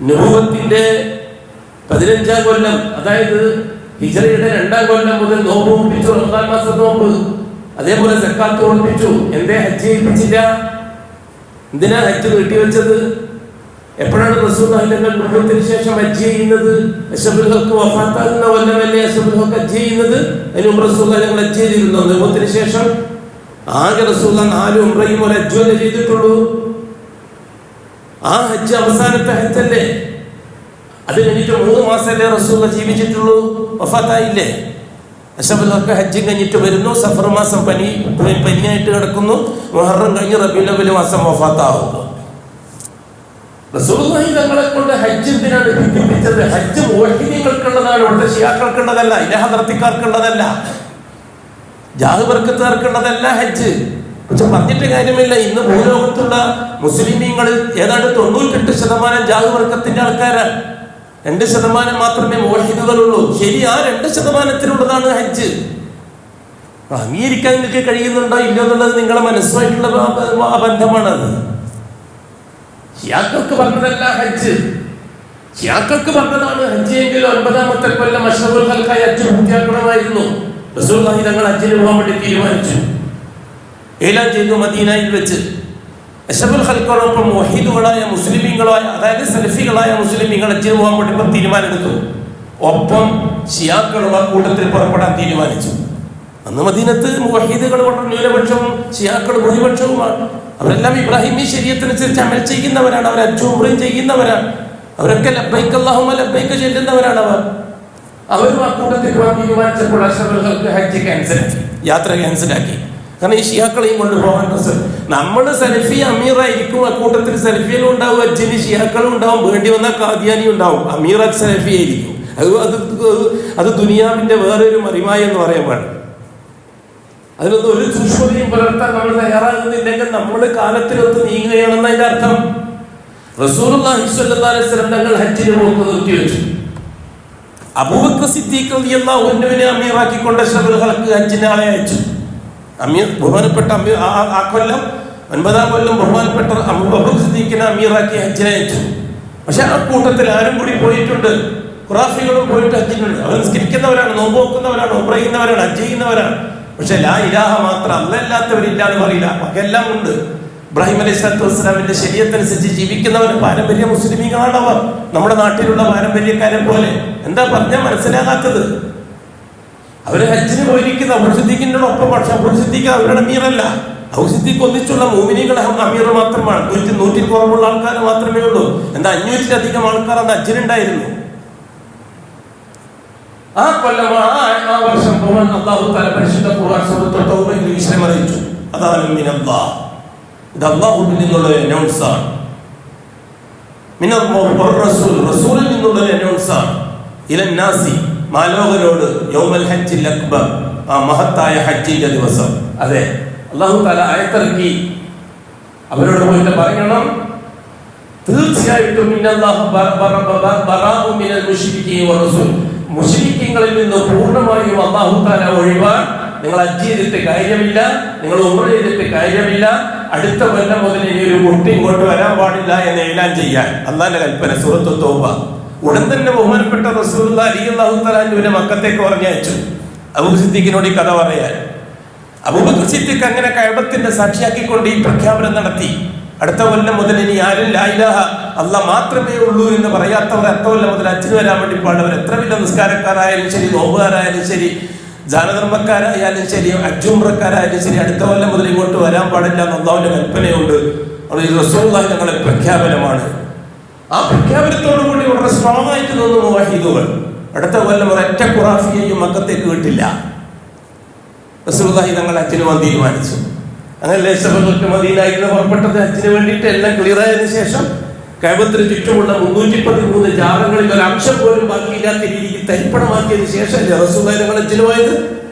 നൂഹത്തിന്റെ 15-ാം കൊല്ലം, അതായത് ഹിജ്റയുടെ 2-ാം കൊല്ലം മുതൽ നോമ്പ് ഒപ്പിച്ചു. റമദാൻ മാസം നോമ്പ്, അതേപോലെ സക്കാത്ത് ഓർപ്പിച്ചു. എന്തേ ഹജ്ജ് ഏൽപ്പിച്ചില്ല? എന്തിനാ ഹജ്ജ് നീട്ടിവെച്ചത്? എപ്പോഴാണ് റസൂലുള്ളാഹി തങ്ങൾ നബുവത്തിന് ശേഷം ഹജ്ജ് ചെയ്യുന്നത്? അഷ്റഫുൽ ഖൽഖ് വഫാത്താകുന്ന കൊല്ലമല്ലേ അഷ്റഫുൽ ഖൽഖ് ഹജ്ജ് ചെയ്യുന്നത്? അതിന് മുമ്പ് റസൂലുള്ളാഹി തങ്ങൾ ഹജ്ജ് ചെയ്തിരുന്നു. നബുവത്തിന് ശേഷം ആകെ റസൂലുള്ളാഹി 4 ഉംറയും ഒരു ഹജ്ജും ചെയ്തിട്ടുള്ളൂ. ആ ഹജ്ജ് അവസാനത്തെ ഹജ്ജല്ലേ? അത് കഴിഞ്ഞിട്ട് 3 മാസമല്ലേ റസൂലുള്ളാഹി ജീവിച്ചിട്ടുള്ളൂ? വഫാത്തായില്ലേ? അഷ്റഫുൽ ഖൽഖ് ഹജ്ജ് കഴിഞ്ഞിട്ട് വരുന്നു. സഫർ മാസം പനിയായിട്ട് കിടക്കുന്നു. മുഹറം കഴിഞ്ഞ് റബീഉൽ അവ്വൽ മാസം വഫാത്താവുന്നു. റസൂലുള്ളാഹി തങ്ങളെ കൊണ്ട് ഹജ്ജ് എന്തിനാണ് ബന്ധിപ്പിച്ചത്? ഹജ്ജ് മുവഹിദീങ്ങൾക്കുള്ളതാണ്, ഇവിടുത്തെ ഷിയാക്കൾക്കുള്ളതല്ല, ഇലഹദർത്തിക്കാർക്കുള്ളതല്ല, ജാഹ് ബർക്കത്തുകാർക്കുള്ളതല്ല ഹജ്ജ്. പക്ഷെ പറഞ്ഞിട്ട് കാര്യമില്ല. ഇന്ന് ഭൂലോകത്തുള്ള മുസ്ലിമീങ്ങളിൽ ഏതാണ്ട് 98% ജാഹ് ബർക്കത്തിന്റെ ആൾക്കാരാണ്. 2% മാത്രമേ മുവഹിദുകളുള്ളൂ. ശരി, ആ 2%-ത്തിലുള്ളതാണ് ഹജ്ജ്. അംഗീകരിക്കാൻ നിങ്ങൾക്ക് കഴിയുന്നുണ്ടോ ഇല്ലോ എന്നുള്ളത് നിങ്ങളുടെ മനസ്സുമായിട്ടുള്ള ബന്ധമാണത്. ഷിയാക്കൾക്ക് പറഞ്ഞതല്ല ഹജ്ജ്. ഷിയാക്കൾക്ക് പറഞ്ഞതാണ് ഹജ്ജ് എങ്കിൽ 9-ാമത്തെ കൊല്ലം അഷ്റഫുൽ ഖൽഖായി ഹജ്ജ് പൂർത്തിയാക്കണമായിരുന്നു. റസൂലുള്ളാഹി തങ്ങൾ ഹജ്ജിന് പോകാൻ വേണ്ടി തീരുമാനിച്ചു. ഏലാൻ ചെയ്തു മദീനയിൽ വെച്ച്. അഷ്റഫുൽ ഖൽഖിനോടൊപ്പം മുവഹിദുകളായ മുസ്ലിമീങ്ങളായ, അതായത് സലഫികളായ മുസ്ലിമീങ്ങൾ ഹജ്ജിന് പോകാൻ വേണ്ടി തീരുമാനമെടുത്തു. ഒപ്പം ഷിയാക്കളുടെ കൂട്ടത്തിൽ പുറപ്പെടാൻ തീരുമാനിച്ചു. അന്ന് മദീനത്ത് മുവഹിദുകൾ വളരെ ന്യൂനപക്ഷവും ഷിയാക്കൾ ഭൂരിപക്ഷവുമാണ്. അവരെല്ലാം ഇബ്രാഹിമി ശരീഅത്തിനനുസരിച്ച് അമൽ ചെയ്യുന്നവരാണ്. അവർ ഹജ്ജും ഉംറയും ചെയ്യുന്നവരാണ്. അവരൊക്കെ ലബ്ബൈക അല്ലാഹുമ്മ ലബ്ബൈക ചൊല്ലുന്നവരാണ്. അവരും ആ കൂട്ടത്തിൽ പോകാൻ തീരുമാനിച്ചപ്പോൾ അഷ്റഫുൽ ഖൽഖ് ഹജ്ജ് ക്യാൻസലാക്കി, യാത്ര ക്യാൻസലാക്കി. കാരണം ഈ ഷിയാക്കളെയും കൊണ്ട് പോകാൻ നമ്മൾ സലഫി അമീറായിരിക്കും. ആ കൂട്ടത്തിൽ സലഫിയും ഉണ്ടാവും, ഹജ്ജിന് ഷിയാക്കളും ഉണ്ടാവും, വേണ്ടി വന്നാൽ ഖാദിയാനി ഉണ്ടാവും. അമീർ സലഫി ആയിരിക്കും. അത് ദുനിയാവിന്റെ വേറൊരു മറിമായ എന്ന് പറയാൻ പാടില്ല. അതിനൊന്നും ഒരു സൂക്ഷ്മതയും പുലർത്താൻ നമ്മൾ തയ്യാറാകുന്നില്ലെങ്കിൽ നമ്മൾ കാലത്തിനൊത്ത് നീങ്ങുകയാണെന്ന് അതിന്റെ അർത്ഥം. റസൂലുള്ളാഹി സ്വല്ലല്ലാഹു അലൈഹി വസല്ലം തങ്ങൾ ഹജ്ജിന് പോക്ക് നിർത്തിവെച്ചു. അബൂബക്കർ സിദ്ദീഖ് റളിയല്ലാഹു അൻഹുവിനെ അമീറാക്കിക്കൊണ്ട് അഷ്റഫുൽ ഖൽഖ് ഹജ്ജിന് ആളെ അയച്ചു. അമീർ ബഹുമാനപ്പെട്ട അമീർ ആ കൊല്ലം 9-ാം കൊല്ലം ബഹുമാനപ്പെട്ട അബൂബക്കർ സിദ്ദീഖിനെ അമീറാക്കി ഹജ്ജിന് അയച്ചു. പക്ഷെ ആ കൂട്ടത്തിൽ ആരും കൂടി പോയിട്ടുണ്ട്. ഖുറാഫികളും പോയിട്ട് ഹജ്ജിനുണ്ട്. അവർ നിസ്കരിക്കുന്നവരാണ്, നോമ്പ് നോക്കുന്നവരാണ്, ഉംറ ചെയ്യുന്നവരാണ്, ഹജ്ജ് ചെയ്യുന്നവരാണ്. പക്ഷെ ലാ ഇലാഹ മാത്രം അല്ലാത്തവരില്ല എന്ന് പറയില്ല. ബാക്കിയെല്ലാം ഉണ്ട്. ഇബ്രാഹിം അലൈഹിസ്സലാത്തു വസ്സലാമിന്റെ ശരീഅത്തനുസരിച്ച് ജീവിക്കുന്നവർ പാരമ്പര്യ മുസ്ലിമീങ്ങളാണ്. അവർ നമ്മുടെ നാട്ടിലുള്ള പാരമ്പര്യക്കാരെ പോലെ. എന്താ പറഞ്ഞാൽ മനസ്സിലാകാത്തത്? അവര് ഹജ്ജിന് പോയിരിക്കുന്ന അബൂ സിദ്ദീഖിനോടൊപ്പം. പക്ഷെ അബൂ സിദ്ദീഖ് അവരുടെ അമീറല്ല. അബൂ സിദ്ദീഖ് ഒന്നിച്ചുള്ള മുഅ്മിനീങ്ങളുടെ അമീർ മാത്രമാണ്. 100 കുറവുള്ള ആൾക്കാർ മാത്രമേ ഉള്ളൂ. എന്താ 500-ലധികം ആൾക്കാർ അന്ന് ഹജ്ജിനുണ്ടായിരുന്നു. ആ കൊല്ലം ആ വർഷം അല്ലാഹു തആല പരിശുദ്ധ ഖുർആൻ സൂറത്തുൽ തൗബയിൽ വിഷയം അറിയിച്ചു. അതാണ് മിനല്ലാഹ്. ഇത് അല്ലാഹുവിൽ നിന്നുള്ള അനൗൺസ് ആണ്. റസൂലിൽ നിന്നുള്ള അനൗൺസ് ആണ്. ഇലന്നാസി, മാലോകരോട്, യൗമൽ ഹജ്ജിൽ അക്ബർ, ആ മഹത്തായ ഹജ്ജിന്റെ ദിവസം. അതെ, അല്ലാഹു തആല ആയത്തിറക്കി. അവരോട് പോയിട്ട് പറയണം, തീർച്ചയായിട്ടും ഇന്നല്ലാഹു ബറാഉ മിനൽ മുശ്രിക്കീന വറസൂൽ. മുശ്രിക്കീങ്ങളിൽ നിന്ന് പൂർണ്ണമായും അല്ലാഹു തആല ഒഴിവാൻ. നിങ്ങൾ ഹജ്ജ് ചെയ്തിട്ട് കാര്യമില്ല, നിങ്ങൾ ഉംറ ചെയ്തിട്ട് കാര്യമില്ല. അടുത്ത കൊല്ലം മുതൽ ഇനി ഒരു കുട്ടി ഇങ്ങോട്ട് വരാൻ പാടില്ല എന്ന് എഴുതാൻ ചെയ്യാൻ അല്ലാഹുവിന്റെ കൽപ്പന. സൂറത്തുൽ തൗബ. ഉടൻ തന്നെ ബഹുമാനപ്പെട്ട റസൂലുള്ളാഹി റളിയല്ലാഹു തആല അൻഹുവിനെ മക്കത്തേക്ക് പറഞ്ഞയച്ചു അബൂ സിദ്ദീഖിനോട് ഈ കഥ പറയാൻ. അബൂബക്കർ സിദ്ദീഖ് അങ്ങനെ കഅബത്തിന്റെ സാക്ഷിയാക്കിക്കൊണ്ട് ഈ പ്രഖ്യാപനം നടത്തി. അടുത്ത കൊല്ലം മുതൽ ഇനി ആരും ലാ ഇലാഹ അള്ളാഹ് മാത്രമേ ഉള്ളൂ എന്ന് പറയാത്തവർ എത്ര കൊല്ലം മുതൽ ഹജ്ജിന് വരാൻ വേണ്ടി പാടുന്നവർ, എത്ര വലിയ നിസ്കാരക്കാരായാലും ശരി, നോമ്പുകാരായാലും ശരി, ദാനധർമ്മക്കാരായാലും ശരി, അജ്ജുംറക്കാരായാലും ശരി, അടുത്ത കൊല്ലം മുതൽ ഇങ്ങോട്ട് വരാൻ പാടില്ല എന്ന് അള്ളാഹുവിന്റെ കൽപ്പനയുണ്ട്. റസൂലുള്ളാഹി ഞങ്ങളുടെ പ്രഖ്യാപനമാണ്. ആ പ്രഖ്യാപനത്തോടു കൂടി വളരെ സ്ട്രോങ് ആയിട്ട് തോന്നുന്നു മുവഹിദുകൾ. അടുത്ത കൊല്ലം ഒരൊറ്റ ഖുറാഫിയെയും മക്കത്തേക്ക് വിട്ടില്ല. റസൂലുള്ളാഹി തങ്ങൾ ഹജ്ജിന് പോകാൻ തീരുമാനിച്ചു. അങ്ങനെ മദീനയിൽ പുറപ്പെട്ടത് ഹജ്ജിന് വേണ്ടിയിട്ട് എല്ലാം ക്ലിയർ ആയതിനു ശേഷം കഅബത്തിന് ചുറ്റുമുള്ള 313 ജാറങ്ങളിൽ ഒരു അംശം പോലും ബാക്കിയില്ലാത്ത രീതിയിൽ തരിപ്പണമാക്കിയതിനു ശേഷം റസൂലുള്ളാഹി തങ്ങൾ ഹജ്ജിന് പോയത്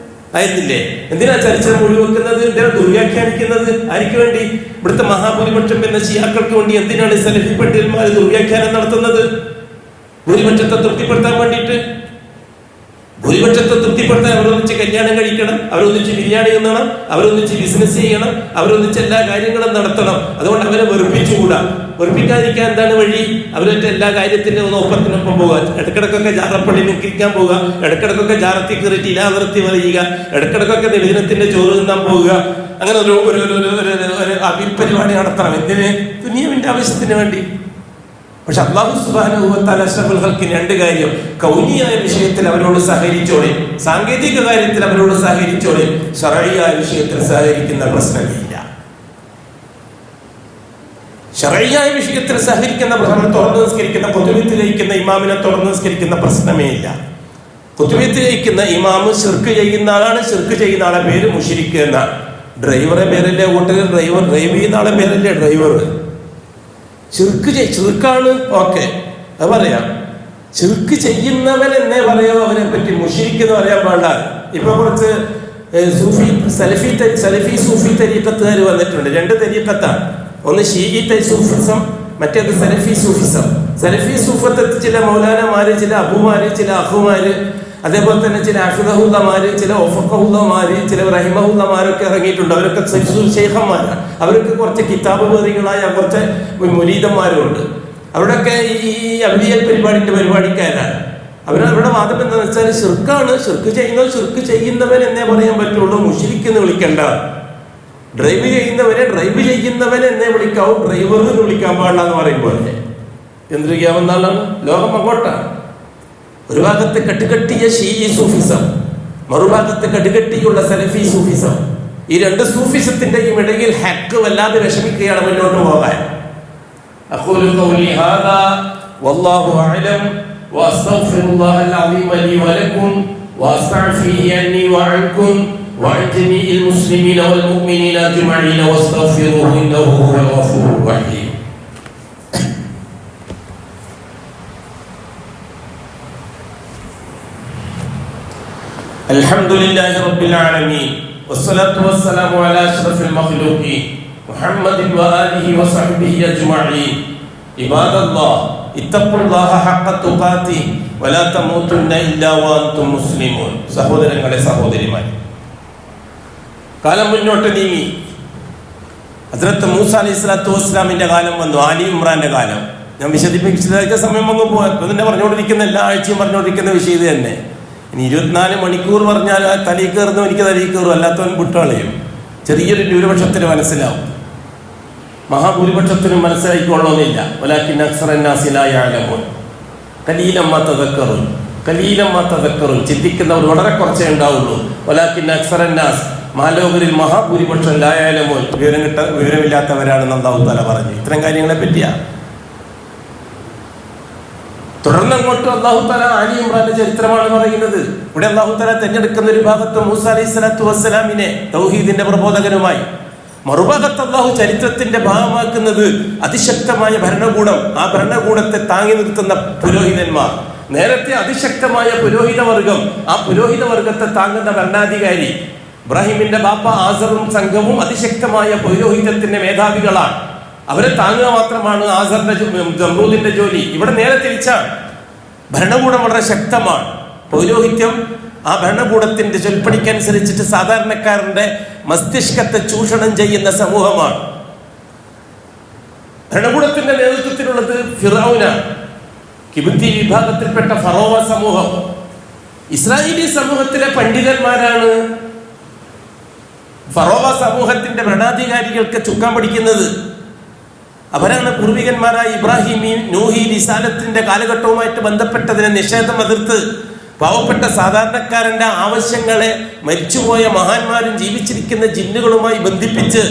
ആയിരുന്നില്ലേ? എന്തിനാ ചരിത്രം ഒഴിവെക്കുന്നത്? എന്തിനാ ദുർവ്യാഖ്യാനിക്കുന്നത്? ആർക്ക് വേണ്ടി? ഇവിടുത്തെ മഹാഭൂരിപക്ഷം എന്ന ശിയാക്കൾക്ക് വേണ്ടി എന്തിനാണ് സലഫി പണ്ഡിതന്മാർ ദുർവ്യാഖ്യാനം നടത്തുന്നത്? ഭൂരിപക്ഷത്തെ തൃപ്തിപ്പെടുത്താൻ വേണ്ടിയിട്ട്. ഭൂരിപക്ഷത്തെ തൃപ്തിപ്പെടുത്താൻ അവരൊന്നിച്ച് കല്യാണം കഴിക്കണം, അവരൊന്നിച്ച് ബിരിയാണി തിന്നണം, അവരൊന്നിച്ച് ബിസിനസ് ചെയ്യണം, അവരൊന്നിച്ച് എല്ലാ കാര്യങ്ങളും നടത്തണം. അതുകൊണ്ട് അവരെ വെറുപ്പിച്ചുകൂടാ. വെറുപ്പിക്കാതിരിക്കാൻ എന്താണ് വഴി? അവരൊക്കെ എല്ലാ കാര്യത്തിന്റെ ഒപ്പത്തിനൊപ്പം പോവുക. ഇടക്കിടക്കൊക്കെ ജാറപ്പള്ളി നിൽക്കാൻ പോവുക, ഇടക്കിടക്കൊക്കെ ജാറത്തി കയറിയിട്ട് ഇലാ നിർത്തി പറയുക, ഇടക്കിടക്കൊക്കെ നിവേദനത്തിന്റെ ചോറ് തിന്നാൻ പോവുക. അങ്ങനെ ഒരു അഭിപരിപാടി നടത്തണം. എന്തിന്? ദുനിയാവിന്റെ ആവശ്യത്തിന് വേണ്ടി. പക്ഷെ അല്ലാഹു സുബ്ഹാനഹു വ തആല അഷ്റഫുൽ ഖൽഖിന് രണ്ട് കാര്യം: കൗനിയായ വിഷയത്തിൽ അവരോട് സഹകരിച്ചോളെ, സാങ്കേതിക കാര്യത്തിൽ അവരോട് സഹകരിച്ചോളെ, ശർഈയായ വിഷയത്തിൽ സഹകരിക്കുന്ന പ്രശ്നമില്ല. ശർഈയായ വിഷയത്തിൽ സഹകരിക്കുന്ന പ്രശ്നം, തുറന്നു നിസ്കരിക്കുന്ന ഖുതുബത്ത് ലയിക്കുന്ന ഇമാമിനെ തുറന്നു നിസ്കരിക്കുന്ന പ്രശ്നമേ ഇല്ല. ഖുതുബത്ത് ലയിക്കുന്ന ഇമാമ് ശിർക്ക് ചെയ്യുന്ന ആളാണ്. ശിർക്ക് ചെയ്യുന്ന ആളെ പേര് മുശ്രിക്ക് എന്നാണ്. ഡ്രൈവറെ പേരല്ലേ കൂട്ടുകാർ? ഡ്രൈവ് ചെയ്യുന്ന ആളെ പേരല്ലേ ഡ്രൈവർ? ചെറുക്കാണ്, ഓക്കെ, അത് പറയാം. ചെറുക്ക് ചെയ്യുന്നവൻ എന്നേ പറയാം. അവനെ പറ്റി മുശ്രിക്ക് എന്ന് പറയാൻ പാടില്ല. ഇപ്പൊ കുറച്ച് സലഫി സൂഫി തരീഖത്തുകാർ വന്നിട്ടുണ്ട്. രണ്ട് തരീഖത്താണ്. ഒന്ന് ഷീഈ സൂഫിസം, മറ്റേത് സലഫി സൂഫിസം. സലഫി സൂഫത്ത് ചില മൗലാനമാര്, ചില അബുമാര്, ചില അഹുമാര്, അതേപോലെ തന്നെ ചില അഫിദഹുല്ലമാര്, ചില ഒഫഖഹുല്ലമാര്, ചില റഹിമഹുല്ലമാരൊക്കെ ഇറങ്ങിയിട്ടുണ്ട്. അവരൊക്കെ ശൈഖന്മാരാണ്. അവർക്ക് കുറച്ച് കിതാബ് വേദികളായ കുറച്ച് മുരീദന്മാരുണ്ട്. അവരൊക്കെ ഈ അബിയൽ പരിപാടിക്കാരാണ്. അവരുടെ വാദം എന്താണെന്ന് വെച്ചാൽ ശിർക്കാണ്. ശിർക്ക് ചെയ്യുന്നവൻ എന്നേ പറയാൻ പറ്റുള്ളൂ. മുശ്രിക്ക് എന്ന് വിളിക്കണ്ട. ഡ്രൈവ് ചെയ്യുന്നവനെ എന്നേ വിളിക്കാവൂ, ഡ്രൈവർ എന്ന് വിളിക്കാൻ പാടില്ല എന്ന് പറയുമ്പോൾ എന്തിരിക്കാമെന്നാണ് ലോകം അങ്ങോട്ടാണ്. ഒരു ഭാഗത്ത് കെട്ടുകെട്ടിയ ഷീഈ സൂഫിസം, മറുഭാഗത്ത് കെട്ടുകെട്ടിയുള്ള സലഫി സൂഫിസം. ഈ രണ്ട് സൂഫിസത്തിന്റെയും ഇടയിൽ ഹക്ക് വല്ലാതെ വിഷമിക്കുകയാണ് മുന്നോട്ട് പോകാൻ. അഖൂലു ഖൗലി ഹാദാ വല്ലാഹു അഅലം വഅസ്തഗ്ഫിറുല്ലാഹൽ അളീമ ലി വലക്കും വഅസ്തഗ്ഫിഹി അന്നി വഅൻകും വഅൻ ജമീഇൽ മുസ്ലിമീന വൽ മുഅ്മിനീന അജ്മഈന വഅസ്തഗ്ഫിറുഹു ഇന്നഹു ഹുവൽ ഗഫൂറുർ റഹീം. അൽഹംദുലില്ലാഹി റബ്ബിൽ ആലമീൻ വസ്സലാത്തു വസ്സലാമു അലാ അഷ്റഫിൽ മഖ്ലൂഖീൻ മുഹമ്മദിൻ വആലിഹി വസഹ്ബിഹി അജ്മഈൻ. ഇബാദല്ലാഹ് ഇത്തഖുല്ലാഹ ഹഖ്ക തുഖാതിഹി വലാ തമൂതുന്ന ഇല്ലാ വഅൻതും മുസ്ലിമൂൻ. സഹോദരങ്ങളെ, സഹോദരിമാരെ, കാലം മുന്നോട്ട് നീങ്ങി. ഹസ്രത്ത് മൂസ അലൈഹിസ്സലാത്തു വസ്സലാമിന്റെ കാലം വന്നു. ആലി ഇമ്രാന്റെ കാലം. ഞാൻ വിശദീകരിച്ച സമയം അങ്ങ് പോകാൻ തന്നെ പറഞ്ഞുകൊണ്ടിരിക്കുന്ന എല്ലാ ആഴ്ചയും പറഞ്ഞുകൊണ്ടിരിക്കുന്ന വിഷയം ഇത് തന്നെ. ഇനി 24 മണിക്കൂർ പറഞ്ഞാൽ തലയിൽ കയറുന്നു, എനിക്ക് തലയിൽ കയറും, അല്ലാത്തവൻ വിട്ടുകളയും. ചെറിയൊരു ന്യൂനപക്ഷത്തിന് മനസ്സിലാവും, മഹാഭൂരിപക്ഷത്തിനും മനസ്സിലായിക്കൊള്ളണമെന്നില്ല. വലാകിന്ന അക്സറന്നാസി ലാ യഅലമൂൻ ഖലീലൻ മാ തദക്കറുൻ. ചിന്തിക്കുന്നവർ വളരെ കുറച്ചേ ഉണ്ടാവുള്ളൂ. വലാകിന്ന അക്സറന്നാസ്, മാലോകരിൽ മഹാഭൂരിപക്ഷം ലാ യഅലമൂൻ, വിവരമില്ലാത്തവരാണെന്ന് അല്ലാഹു തആല പറഞ്ഞു. ഇത്തരം കാര്യങ്ങളെ പറ്റിയാ തുടർന്ന് അങ്ങോട്ട് അല്ലാഹു തആല ആലി ഇമ്രാന്റെ ചരിത്രമാണ് പറയുന്നത്. ഇവിടെ അല്ലാഹു തആല തിരഞ്ഞെടുക്കുന്ന ഒരു ഭാഗത്ത് മൂസ അലൈഹിസ്സലാത്തു വസ്സലാമിനെ തൗഹീദിന്റെ പ്രബോധകനുമായി, മറുഭാഗത്ത് അല്ലാഹു ചരിത്രത്തിന്റെ ഭാഗമാക്കുന്നത് അതിശക്തമായ ഭരണകൂടം, ആ ഭരണകൂടത്തെ താങ്ങി നിർത്തുന്ന പുരോഹിതന്മാർ. നേരത്തെ അതിശക്തമായ പുരോഹിത വർഗം, ആ പുരോഹിത വർഗത്തെ താങ്ങുന്ന ഭരണാധികാരി. ഇബ്രാഹിമിന്റെ ബാപ്പ ആസറും സംഘവും അതിശക്തമായ പൗരോഹിത്യത്തിന്റെ മേധാവികളാണ്. അവരെ താങ്ങുക മാത്രമാണ് ആസറിന്റെ ജംറൂദിന്റെ ജോലി. ഇവിടെ നേരെ തിരിച്ചാണ്. ഭരണകൂടം വളരെ ശക്തമാണ്. പൗരോഹിത്യം ആ ഭരണകൂടത്തിന്റെ ചൊൽപ്പടിക്കനുസരിച്ചിട്ട് സാധാരണക്കാരന്റെ മസ്തിഷ്കത്തെ ചൂഷണം ചെയ്യുന്ന സമൂഹമാണ്. ഭരണകൂടത്തിന്റെ നേതൃത്വത്തിലുള്ളത് ഫിറഔനാണ്, കിബുത്തി വിഭാഗത്തിൽപ്പെട്ട ഫറോവ സമൂഹം. ഇസ്രായേലി സമൂഹത്തിലെ പണ്ഡിതന്മാരാണ് ഫറോവ സമൂഹത്തിന്റെ ഭരണാധികാരികൾക്ക് ചുക്കാൻ പിടിക്കുന്നത്. അവരാണ് പൂർവികന്മാരായ ഇബ്രാഹിം, നൂഹി, റിസാലത്തിന്റെ കാലഘട്ടവുമായിട്ട് ബന്ധപ്പെട്ടതിനെ നിഷേധം എതിർത്ത് പാവപ്പെട്ട സാധാരണക്കാരന്റെ ആവശ്യങ്ങളെ മരിച്ചുപോയ മഹാന്മാരും ജീവിച്ചിരിക്കുന്ന ജിന്നുകളുമായി ബന്ധിപ്പിച്ച്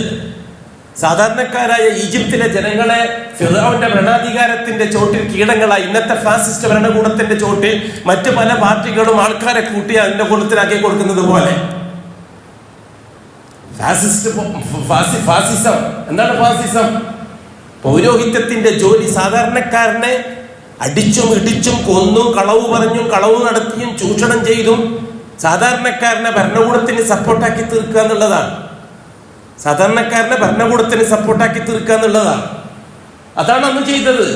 സാധാരണക്കാരായ ഈജിപ്തിലെ ജനങ്ങളെ ഫിർഔന്റെ ഭരണാധികാരത്തിന്റെ ചോട്ടിൽ കീടങ്ങളായി, ഇന്നത്തെ ഫാസിസ്റ്റ് ഭരണകൂടത്തിന്റെ ചോട്ടിൽ മറ്റു പല പാർട്ടികളും ആൾക്കാരെ കൂട്ടി അതിന്റെ കൂട്ടത്തിലാക്കി കൊടുക്കുന്നത് പോലെ ഫാസിസം. എന്താണ് ഫാസിസം? പൗരോഹിത്യത്തിന്റെ ജോലി സാധാരണക്കാരനെ അടിച്ചും ഇടിച്ചും കൊന്നും കളവ് പറഞ്ഞും കളവ് നടത്തിയും ചൂഷണം ചെയ്തും സാധാരണക്കാരനെ ഭരണകൂടത്തിന് സപ്പോർട്ടാക്കി തീർക്കുക എന്നുള്ളതാണ്. സാധാരണക്കാരനെ ഭരണകൂടത്തിന് സപ്പോർട്ടാക്കി തീർക്കുക എന്നുള്ളതാണ്. അതാണ് അന്ന് ചെയ്തത്.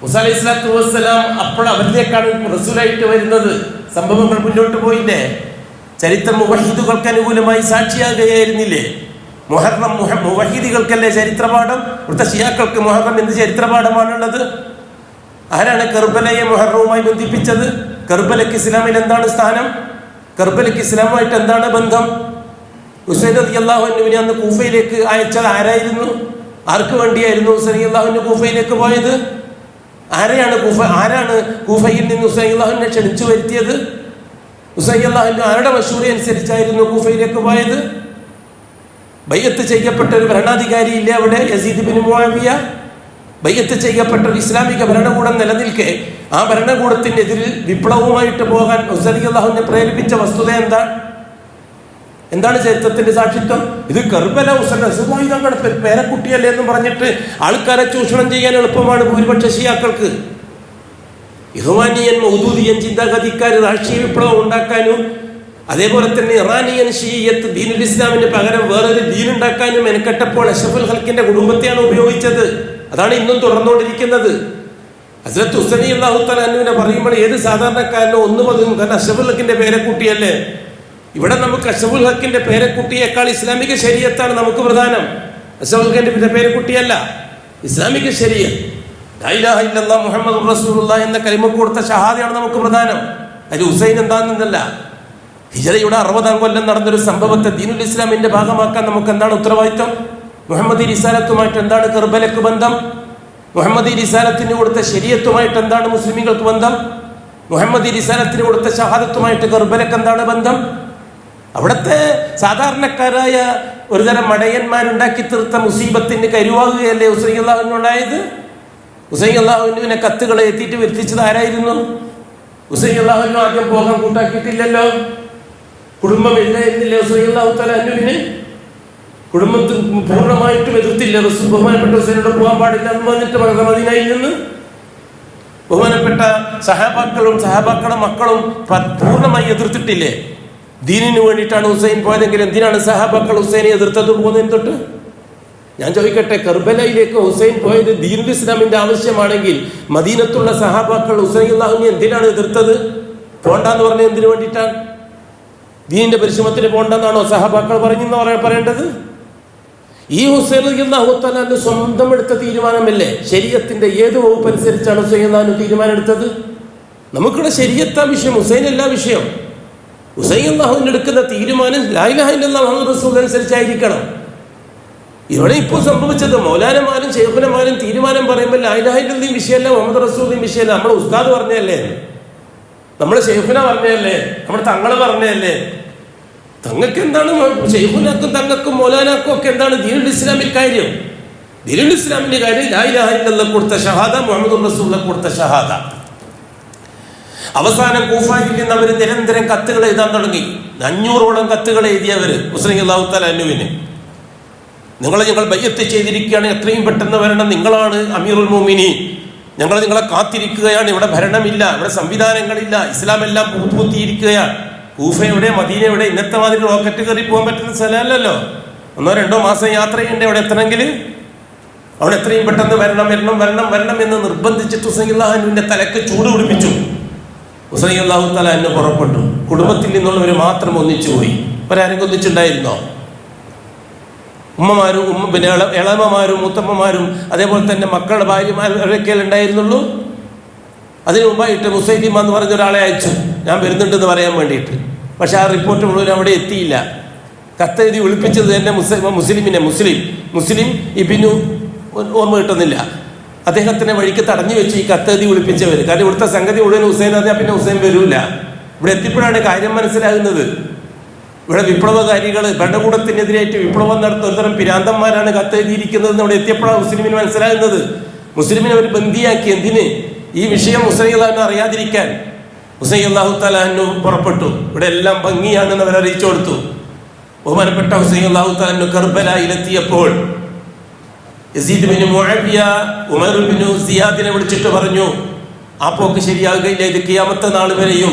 മൂസാ അലൈഹി സ്വലാത്തു വസ്സലാം അപ്പോൾ അവരിലേക്കാണ് റസൂലായിട്ട് വരുന്നത്. സംഭവങ്ങൾ മുന്നോട്ട് പോയില്ലേ? ചരിത്രം മുവഹിദുകൾക്ക് അനുകൂലമായി സാക്ഷിയാകുകയായിരുന്നില്ലേ? മുഹറം മുവഹിദികൾക്കല്ലേ ചരിത്രപാഠം? ഇവിടുത്തെ ഷിയാക്കൾക്ക് മുഹറം എന്ത് ചരിത്രപാഠമാണുള്ളത്? ആരാണ് കർബലയെ മുഹറവുമായി ബന്ധിപ്പിച്ചത്? കർബലയ്ക്ക് ഇസ്ലാമിൽ എന്താണ് സ്ഥാനം? കർബലയ്ക്ക് ഇസ്ലാമുമായിട്ട് എന്താണ് ബന്ധം? ഹുസൈൻ റളിയല്ലാഹു അൻഹുവിനെ അന്ന് കൂഫയിലേക്ക് അയച്ചത് ആരായിരുന്നു? ആർക്ക് വേണ്ടിയായിരുന്നു ഹുസൈൻ റളിയല്ലാഹു അൻഹു കൂഫയിലേക്ക് പോയത്? ആരാണ് കൂഫയിൽ നിന്ന് ഹുസൈൻ റളിയല്ലാഹു അൻഹുവിനെ ക്ഷണിച്ചു വരുത്തിയത്? ഹുസൈൻ റളിയല്ലാഹു അൻഹു ആരുടെ മശൂറ അനുസരിച്ചായിരുന്നു കൂഫയിലേക്ക് പോയത്? ബൈഅത്ത് ചെയ്യപ്പെട്ട ഒരു ഭരണാധികാരി ഇല്ലേ അവിടെ, യസീദ് ബിൻ മുആവിയ? ബൈഅത്ത് ചെയ്യപ്പെട്ട ഒരു ഇസ്ലാമിക ഭരണകൂടം നിലനിൽക്കെ ആ ഭരണകൂടത്തിനെതിരിൽ വിപ്ലവവുമായിട്ട് പോകാൻ ഹുസൈൻ റളിയല്ലാഹു അൻഹുവിനെ പ്രേരിപ്പിച്ച വസ്തുത എന്താണ് ചരിത്രത്തിന്റെ സാക്ഷിത്വം? ഇത് കർബല ഹുസൈൻ റസൂലുള്ളാഹി തങ്ങളുടെ പേരക്കുട്ടിയല്ലേ എന്ന് പറഞ്ഞിട്ട് ആൾക്കാരെ ചൂഷണം ചെയ്യാൻ എളുപ്പമാണ് ഭൂരിപക്ഷ ഷിയാക്കൾക്ക്. ഇഹ്വാനിയൻ മൗദൂദിയൻ ചിന്താഗതിക്കാർ രാഷ്ട്രീയ വിപ്ലവം ഉണ്ടാക്കാനും അതേപോലെ തന്നെ ഇറാനിയൻ ഷിയ്യത്ത് ദീനുൽ ഇസ്ലാമിന് പകരം വേറൊരു ദീൻ ഉണ്ടാക്കാനും മെനക്കെട്ടപ്പോൾ അഷ്റഫുൽ ഖൽക്കിന്റെ കുടുംബത്തെയാണ് ഉപയോഗിച്ചത്. അതാണ് ഇന്നും തുടർന്നുകൊണ്ടിരിക്കുന്നത്. ഹസ്രത്ത് ഹുസൈൻ റളിയല്ലാഹു തആല അൻഹുവിനെ പറയുമ്പോൾ ഏത് സാധാരണക്കാരനോ ഒന്ന് പതുങ്ങും. കാരണം അഷ്റഫുൽ ഖൽക്കിന്റെ പേരക്കുട്ടിയല്ലേ. ഇവിടെ നമുക്ക് അഷ്റഫുൽ ഖൽക്കിന്റെ പേരക്കുട്ടിയേക്കാൾ ഇസ്ലാമിക ശരീഅത്താണ് നമുക്ക് പ്രധാനം. അഷ്റഫുൽ ഖൽക്കിന്റെ പേരക്കുട്ടിയല്ല, ഇസ്ലാമിക ശരീഅത്ത്. ലാ ഇലാഹ ഇല്ലല്ലാഹ് മുഹമ്മദുർ റസൂലുള്ളാഹി എന്ന കലിമക്ക് കൊടുത്ത ഷഹാദയാണ് നമുക്ക് പ്രധാനം. അതിൽ ഹുസൈൻ എന്താണെന്നല്ല. ഹിജറയുടെ 60-ാം കൊല്ലം നടന്നൊരു സംഭവത്തെ ദീനുൽ ഇസ്ലാമിന്റെ ഭാഗമാക്കാൻ നമുക്ക് എന്താണ് ഉത്തരവാദിത്വം? മുഹമ്മദി റിസാലത്തുമായിട്ട് എന്താണ് കർബലക്ക് ബന്ധം? മുഹമ്മദി റിസാലത്തിന് കൊടുത്ത ശരീഅത്തുമായിട്ട് എന്താണ് മുസ്ലിമീങ്ങൾക്ക് ബന്ധം? മുഹമ്മദി റിസാലത്തിന് കൊടുത്ത ഷഹാദത്തുമായിട്ട് കർബലക്ക് എന്താണ് ബന്ധം? അവിടുത്തെ സാധാരണക്കാരായ ഒരുതരം മടയന്മാരുണ്ടാക്കി തീർത്ത മുസീബത്തിന് കരുവാകുകയല്ലേ ഹുസൈൻ റളിയല്ലാഹു അൻഹു ഉണ്ടായത്? ഹുസൈൻ റളിയല്ലാഹു അൻഹുവിനെ കത്തുകളെ എത്തിയിട്ട് വരുത്തിച്ചത് ആരായിരുന്നു? ഹുസൈൻ റളിയല്ലാഹു അൻഹു ആദ്യം പോകാൻ കൂട്ടാക്കിയിട്ടില്ലല്ലോ. കുടുംബം ഇല്ലായിരുന്നില്ലേ ഹുസൈൻ റളിയല്ലാഹു തആല അൻഹുവിന്? കുടുംബത്തിൽ പൂർണ്ണമായിട്ടും എതിർത്തില്ല. ബഹുമാനപ്പെട്ട ഹുസൈനോട് പോകാൻ പാടില്ല എന്ന് പറഞ്ഞിട്ട് മദീനയിൽ നിന്ന് ബഹുമാനപ്പെട്ട സഹാബാക്കളുടെ മക്കളും പൂർണ്ണമായി എതിർത്തിട്ടില്ലേ? ദീനിന് വേണ്ടിയിട്ടാണ് ഹുസൈൻ പോയതെങ്കിൽ എന്തിനാണ് സഹാബാക്കൾ ഹുസൈനെ എതിർത്തത് പോകുന്നതിന് തൊട്ട്? ഞാൻ ചോദിക്കട്ടെ, കർബലയിലേക്ക് ഹുസൈൻ പോയത് ദീനുൽ ഇസ്ലാമിന്റെ ആവശ്യമാണെങ്കിൽ മദീനത്തുള്ള സഹാബാക്കൾ ഹുസൈൻ റളിയല്ലാഹുവിനെ എന്തിനാണ് എതിർത്തത്? പോണ്ടെന്ന് പറഞ്ഞത് എന്തിനു വേണ്ടിയിട്ടാണ്? ദീനിന്റെ പരിശ്രമത്തിന് പോണ്ടെന്നാണോ സഹാബാക്കൾ പറഞ്ഞെന്ന് പറയേണ്ടത്? ഈ ഹുസൈൻ റളിയല്ലാഹു തആല സ്വന്തം എടുത്ത തീരുമാനമല്ലേ? ശരീഅത്തിന്റെ ഏത് വകുപ്പ് അനുസരിച്ചാണ് ഹുസൈൻ റളിയല്ലാഹു തീരുമാനം എടുത്തത്? നമുക്കുള്ള ശരീഅത്താ വിഷയം, ഹുസൈൻ അല്ല വിഷയം. ഹുസൈൻ റളിയല്ലാഹു എടുക്കുന്ന തീരുമാനം ലാ ഇലാഹ ഇല്ലല്ലാഹ് മുഹമ്മദുർ റസൂലുള്ളാഹി അനുസരിച്ചായിരിക്കണം. ഇവിടെ ഇപ്പോൾ സംഭവിച്ചത് മൗലാനമാരും ശൈഖുനമാരും തീരുമാനം പറയുമ്പോൾ ലാ ഇലാഹ ഇല്ലല്ലാഹ് വിഷയമല്ല, മുഹമ്മദ് റസൂലുള്ളാഹി വിഷയമല്ല. നമ്മുടെ ഉസ്താദ് പറഞ്ഞതല്ലേ, നമ്മുടെ ശൈഖുന പറഞ്ഞതല്ലേ, നമ്മുടെ തങ്ങള് പറഞ്ഞതല്ലേ. തങ്ങൾക്ക് എന്താണ് ശൈഖുനക്കും തങ്ങൾക്കും മൗലാനാക്കും ഒക്കെ എന്താണ് ദീനുൽ ഇസ്ലാമിൽ കാര്യം? ദീനുൽ ഇസ്ലാമിന്റെ കാര്യം ലാ ഇലാഹ ഇല്ലല്ലാഹ് കൊടുത്ത ഷഹാദ, മുഹമ്മദുർ റസൂലുള്ളാഹി കൊടുത്ത ഷഹാദ. അവസാനം കൂഫയിൽ നിന്ന് അവർ നിരന്തരം കത്തുകൾ എഴുതാൻ തുടങ്ങി. 500ഓളം കത്തുകൾ എഴുതിയവർ ഹുസൈൻ റളിയല്ലാഹു തആല അൻഹുവിന്. ഞങ്ങൾ ബൈഅത്ത് ചെയ്തിരിക്കുകയാണ്, എത്രയും പെട്ടെന്ന് വരണം, നിങ്ങളാണ് അമീറുൽ മുഅ്മിനീൻ, ഞങ്ങൾ നിങ്ങളെ കാത്തിരിക്കുകയാണ്. ഇവിടെ ഭരണമില്ല, ഇവിടെ സംവിധാനങ്ങളില്ല, ഇസ്ലാം എല്ലാം പൂത്തിയിരിക്കുകയാണ്. കൂഫ എവിടെ, മദീന എവിടെ? ഇന്നത്തെ മാതിരി റോക്കറ്റ് കയറി പോകാൻ പറ്റുന്ന സ്ഥലമല്ലല്ലോ. 1-2 മാസം യാത്ര ചെയ്യണ്ടേ അവിടെ എത്തണമെങ്കിൽ? അവിടെ എത്രയും പെട്ടെന്ന് വരണം എന്ന് നിർബന്ധിച്ചിട്ട് ഹുസൈൻ റളിയല്ലാഹു അൻഹുവിന്റെ തലക്ക് ചൂട് പിടിപ്പിച്ചു. ഹുസൈൻ റളിയല്ലാഹു തആല അൻഹു പുറപ്പെട്ടു. കുടുംബത്തിൽ നിന്നുള്ളവർ മാത്രം ഒന്നിച്ചു പോയി. ഒരാരെങ്കിലും ഒന്നിച്ചുണ്ടായിരുന്നോ? ഉമ്മമാരും പിന്നെ ഇളമമാരും മൂത്തമ്മമാരും അതേപോലെ തന്നെ മക്കളുടെ ഭാര്യമാരൊക്കെ ഉണ്ടായിരുന്നുള്ളൂ. അതിനു മുമ്പായിട്ട് മുസൈലിമ എന്ന് പറഞ്ഞ ഒരാളെ അയച്ചു, ഞാൻ വരുന്നുണ്ടെന്ന് പറയാൻ വേണ്ടിയിട്ട്. പക്ഷെ ആ റിപ്പോർട്ട് മുഴുവൻ അവിടെ എത്തിയില്ല. കത്തെഴുതി വിളിപ്പിച്ചത് തന്നെ മുസ്ലിം ഇബ്നു ഓർമ്മ കിട്ടുന്നില്ല. അദ്ദേഹത്തിനെ വഴിക്ക് തടഞ്ഞു വെച്ച് ഈ കത്തെഴുതി വിളിപ്പിച്ചവർ. കാരണം ഇവിടുത്തെ സംഗതി മുഴുവൻ ഹുസൈൻ അറിഞ്ഞാൽ പിന്നെ ഹുസൈൻ വരൂല. ഇവിടെ എത്തിയപ്പോഴാണ് കാര്യം മനസ്സിലാകുന്നത്. ഇവിടെ വിപ്ലവകാരികൾ ഭരണകൂടത്തിനെതിരായിട്ട് വിപ്ലവം നടത്തുന്ന ഒരുതരം പിരാന്തന്മാരാണ് കത്തെഴുതിയിരിക്കുന്നതെന്ന് ഇവിടെ എത്തിയപ്പോഴാണ് മുസ്ലിമിന് മനസ്സിലാകുന്നത്. മുസ്ലിമിനെ അവർ ബന്ദിയാക്കി. എന്തിന്? ഈ വിഷയം ഹുസൈൻ അള്ളാഹു അറിയാതിരിക്കാൻ. ഹുസൈൻ അള്ളാഹു തആല പുറപ്പെട്ടു. ഇവിടെ എല്ലാം ഭംഗിയാണെന്ന് അവർ അറിയിച്ചു കൊടുത്തു. ബഹുമാനപ്പെട്ട ഹുസൈൻ അള്ളാഹു തആല കർബലയിലെത്തിയപ്പോൾ യസീദ് ബിൻ മുഅവിയ ഉമർ ബിൻ സിയാദിനെ വിളിച്ചിട്ട് പറഞ്ഞു, ആ പോക്ക് ശരിയാകുകയില്ല. ഇത് ഖിയാമത്ത് നാൾ വരെയും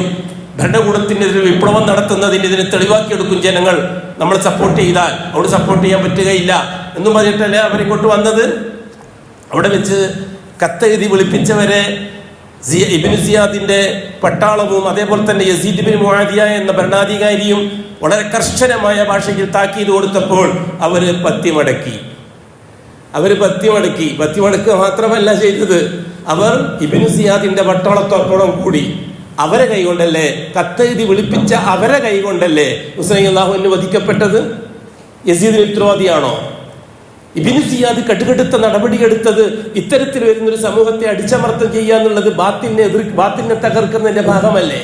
ഭരണകൂടത്തിനെതിരെ വിപ്ലവം നടത്തുന്നതിന് ഇതിനെ തെളിവാക്കിയെടുക്കും ജനങ്ങൾ. നമ്മൾ സപ്പോർട്ട് ചെയ്താൽ അവിടെ സപ്പോർട്ട് ചെയ്യാൻ പറ്റുകയില്ല എന്നും പറഞ്ഞിട്ടല്ലേ അവരിങ്ങോട്ട് വന്നത്. അവിടെ വെച്ച് കത്തെഴുതി വിളിപ്പിച്ചവരെ ഇബ്നു സിയാദിന്റെ പട്ടാളവും അതേപോലെ തന്നെ യസീദ് ബിൻ മുആവിയ എന്ന ഭരണാധികാരിയും വളരെ കർശനമായ ഭാഷയിൽ താക്കീത് കൊടുത്തപ്പോൾ അവർ പത്തിമടക്കി. പത്തിമടക്കുക മാത്രമല്ല ചെയ്തത്, അവർ ഇബ്നു സിയാദിന്റെ പട്ടാളത്തോടൊപ്പം കൂടി അവരെ കൈകൊണ്ടല്ലേ, കത്തെഴുതി വിളിപ്പിച്ച അവരെ കൈകൊണ്ടല്ലേ ഹുസൈൻ അള്ളാഹുവിന് വധിക്കപ്പെട്ടത്. യസീദിന് ഉത്തരവാദിയാണോ? ഇബ്നു സിയാദ് കടുകടുത്ത നടപടിയെടുത്തത് ഇത്തരത്തിൽ വരുന്നൊരു സമൂഹത്തെ അടിച്ചമർത്തം ചെയ്യുക എന്നുള്ളത് ബാത്തിനെ തകർക്കുന്നതിന്റെ ഭാഗമല്ലേ?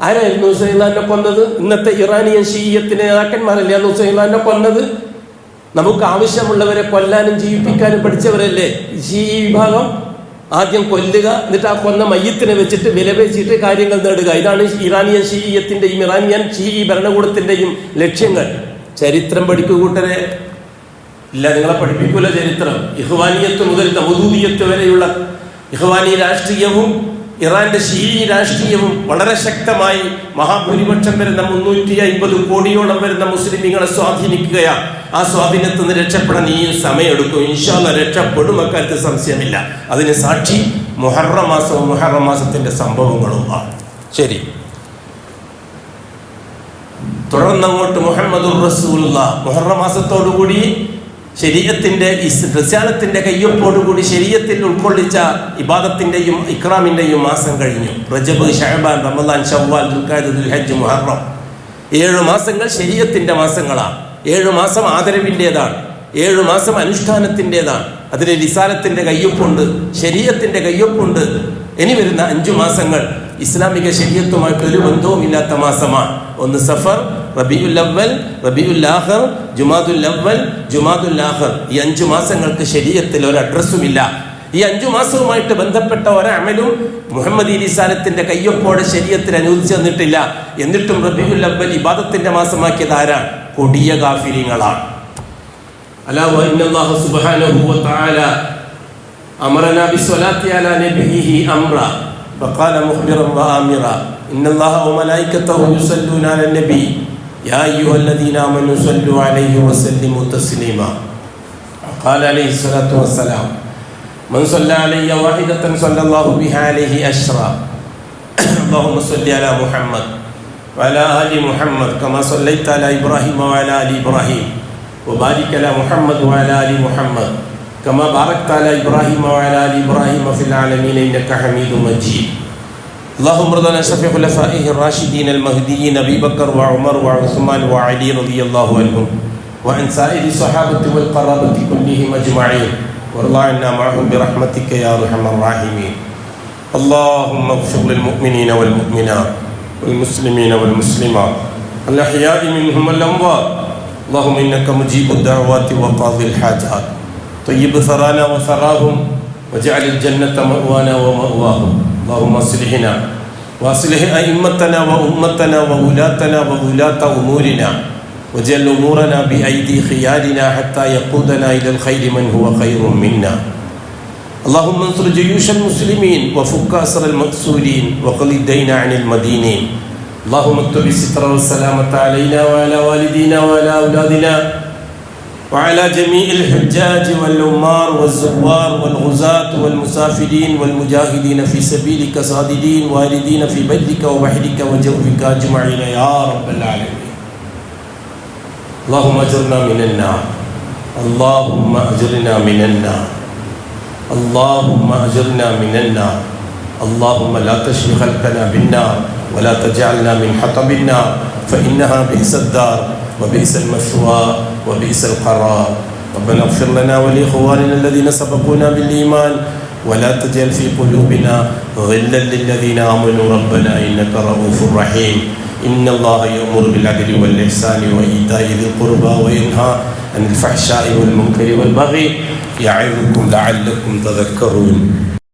ആരായിരുന്നു ഹുസൈൻ അള്ളാഹിനെ കൊന്നത്? ഇന്നത്തെ ഇറാനിയൻ ഷീയത്തിന്റെ നേതാക്കന്മാരല്ലേ അന്ന് ഹുസൈൻ അള്ളാഹിനെ കൊന്നത്? നമുക്ക് ആവശ്യമുള്ളവരെ കൊല്ലാനും ജീവിപ്പിക്കാനും പഠിച്ചവരല്ലേ ഷീ വിഭാഗം. ആദ്യം കൊല്ലുക, എന്നിട്ട് ആ കൊന്ന മയ്യത്തിനെ വെച്ചിട്ട് വിലപേച്ചിട്ട് കാര്യങ്ങൾ നേടുക. ഇതാണ് ഇറാനിയൻ ഷീയത്തിന്റെയും ഇറാനിയൻ ഷീ ഭരണകൂടത്തിന്റെയും ലക്ഷ്യങ്ങൾ. ചരിത്രം പഠിക്കൂ കൂട്ടരെ. ഇല്ല, നിങ്ങളെ പഠിപ്പിക്കൂല ചരിത്രം. ഇഖ്വാനിയത്ത് മുതൽ തമദൂദിയത്ത് വരെയുള്ള ഇഖ്വാനി രാഷ്ട്രീയവും ഇറാന്റെ ഷീ രാഷ്ട്രീയവും വളരെ ശക്തമായി മഹാഭൂരിപക്ഷം വരുന്ന 350 കോടിയോളം വരുന്ന മുസ്ലിമീങ്ങളെ സ്വാധീനിക്കുകയാണ്. ആ സ്വാധീനത്തിൽ നിന്ന് രക്ഷപ്പെടാൻ ഈ സമയമെടുക്കും. ഇൻഷാ അല്ലാഹ് രക്ഷപ്പെടും, അക്കാര്യത്തിൽ സംശയമില്ല. അതിന് സാക്ഷി മുഹറം മാസവും മുഹറം മാസത്തിന്റെ സംഭവങ്ങളുമാണ്. ശരി, തുടർന്നങ്ങോട്ട് മുഹമ്മദുർ റസൂലുള്ളാഹ് മുഹറം മാസത്തോടുകൂടി ശരീഅത്തിന്റെ റിസാലത്തിന്റെ കയ്യൊപ്പോടുകൂടി ശരീഅത്തിൽ ഉൾക്കൊള്ളിച്ച ഇബാദത്തിന്റെയും ഇക്റാമിന്റെയും മാസം കഴിഞ്ഞു. റജബ്, ശഅബാൻ, റമദാൻ, ശവ്വാൽ, ദുൽഖഅദ, ദുൽഹജ്ജ്, മുഹറം 7 മാസങ്ങൾ ശരീഅത്തിന്റെ മാസങ്ങളാണ്. 7 മാസം ആദരവിൻ്റെതാണ്, 7 മാസം അനുഷ്ഠാനത്തിൻ്റെതാണ്. അതിന് റിസാലത്തിന്റെ കയ്യൊപ്പുണ്ട്, ശരീഅത്തിന്റെ കയ്യൊപ്പുണ്ട്. ഇനി വരുന്ന 5 മാസങ്ങൾ ഇസ്ലാമിക ശരീഅത്തുമായിട്ട് ഒരു ബന്ധവുമില്ലാത്ത മാസമാണ്. ഒന്ന് സഫർ, റബീഉൽ അവ്വൽ, റബീഉൽ ആഖിർ, ജുമാദുൽ അവ്വൽ, ജുമാദുൽ ആഖിർ. ഈ 5 മാസങ്ങൾക്ക് ശരീഅത്തിൽ ഒരു അഡ്രസ്സുമില്ല. ഈ 5 മാസവുമായിട്ട് ബന്ധപ്പെട്ട ഒരമലും മുഹമ്മദി റിസാലത്തിന്റെ കയ്യൊപ്പോടെ ശരീഅത്തിൽ അനുവദിച്ചു തന്നിട്ടില്ല. എന്നിട്ടും റബീഉൽ അവ്വൽ ഇബാദത്തിന്റെ മാസമാക്കിയത് ആരാണ്? കൊടിയ കാഫിരീങ്ങളാണ്. അലാ വ ഇന്നല്ലാഹു സുബ്ഹാനഹു വ തആല അമറനാ ബിസ്സലാത്തി അലാ നബിയിഹി അംറ ഫഖാല മുഖ്ബിറൻ വ ആമിറ ഇന്നല്ലാഹ വ മലായികതഹു യുസല്ലൂന അലൻ നബി യാ അയ്യുഹല്ലദീന ആമനൂ സല്ലു അലൈഹി വസല്ലിമു തസ്ലീമാ ഖാല അലൈഹി സ്വലാത്തു വസ്സലാം മൻ സല്ല അലയ്യ വാഹിദതൻ സല്ലല്ലാഹു ബിഹാ അലൈഹി അശ്റ അല്ലാഹുമ്മ സല്ലി അലാ മുഹമ്മദ് വഅലാ ആലി മുഹമ്മദ് കമാ സല്ലൈത അലാ ഇബ്രാഹിം വഅലാ ആലി ഇബ്രാഹിം വബാരിക് അലാ മുഹമ്മദ് വഅലാ ആലി മുഹമ്മദ് കമാ ബാറക്ത അലാ ഇബ്രാഹിം വഅലാ ആലി ഇബ്രാഹിം ഫിൽ ആലമീന ഇന്നക ഹമീദും മജീദ്. اللهم ارض عن شفيع خلفائه الراشدين المهديين ابي بكر وعمر وعثمان وعلي رضي الله عنهم وعن سائر الصحابه والقرابه كلهم اجمعين وارض عنا معهم برحمتك يا ارحم الراحمين. اللهم اغفر للمؤمنين والمؤمنات والمسلمين والمسلمات الاحياء منهم والاموات. اللهم انك مجيب الدعوات وقاضي الحاجات. طيب ثرانا وثراهم واجعل الجنه مأوانا ومأواهم. اللهم اصلحنا واصلح ائمتنا وامتنا وولاتنا وولاة امورنا واجعل امورنا بايدي خيارنا حتى يقودنا الى الخير من هو خير منا. اللهم انصر جيوش المسلمين وفك اسر المأسورين وقل الدين عن المدينين. اللهم اكتب الستر والسلامة علينا وعلى والدينا وعلى اولادنا وعلى جميع الحجاج والعمار والزوار والغزاة والمسافرين والمجاهدين في سبيلك صاددين واردين في بيتك وبحرك وجوفك أجمعين يا رب العالمين. اللهم أجرنا من النار. اللهم أجرنا من النار. اللهم أجرنا من النار. اللهم لا تشفي خلقنا بالنار ولا تجعلنا من حطب النار فإنها بئس الدار وبئس المثوى وبئس القرار. ربنا اغفر لنا ولإخواننا الذين سبقونا بالإيمان ولا تجعل في قلوبنا غلا للذين آمنوا ربنا إنك رؤوف رحيم إن الله يأمر بالعدل والإحسان وإيتاء ذي القربى وينهى عن الفحشاء والمنكر والبغي يعظكم لعلكم تذكرون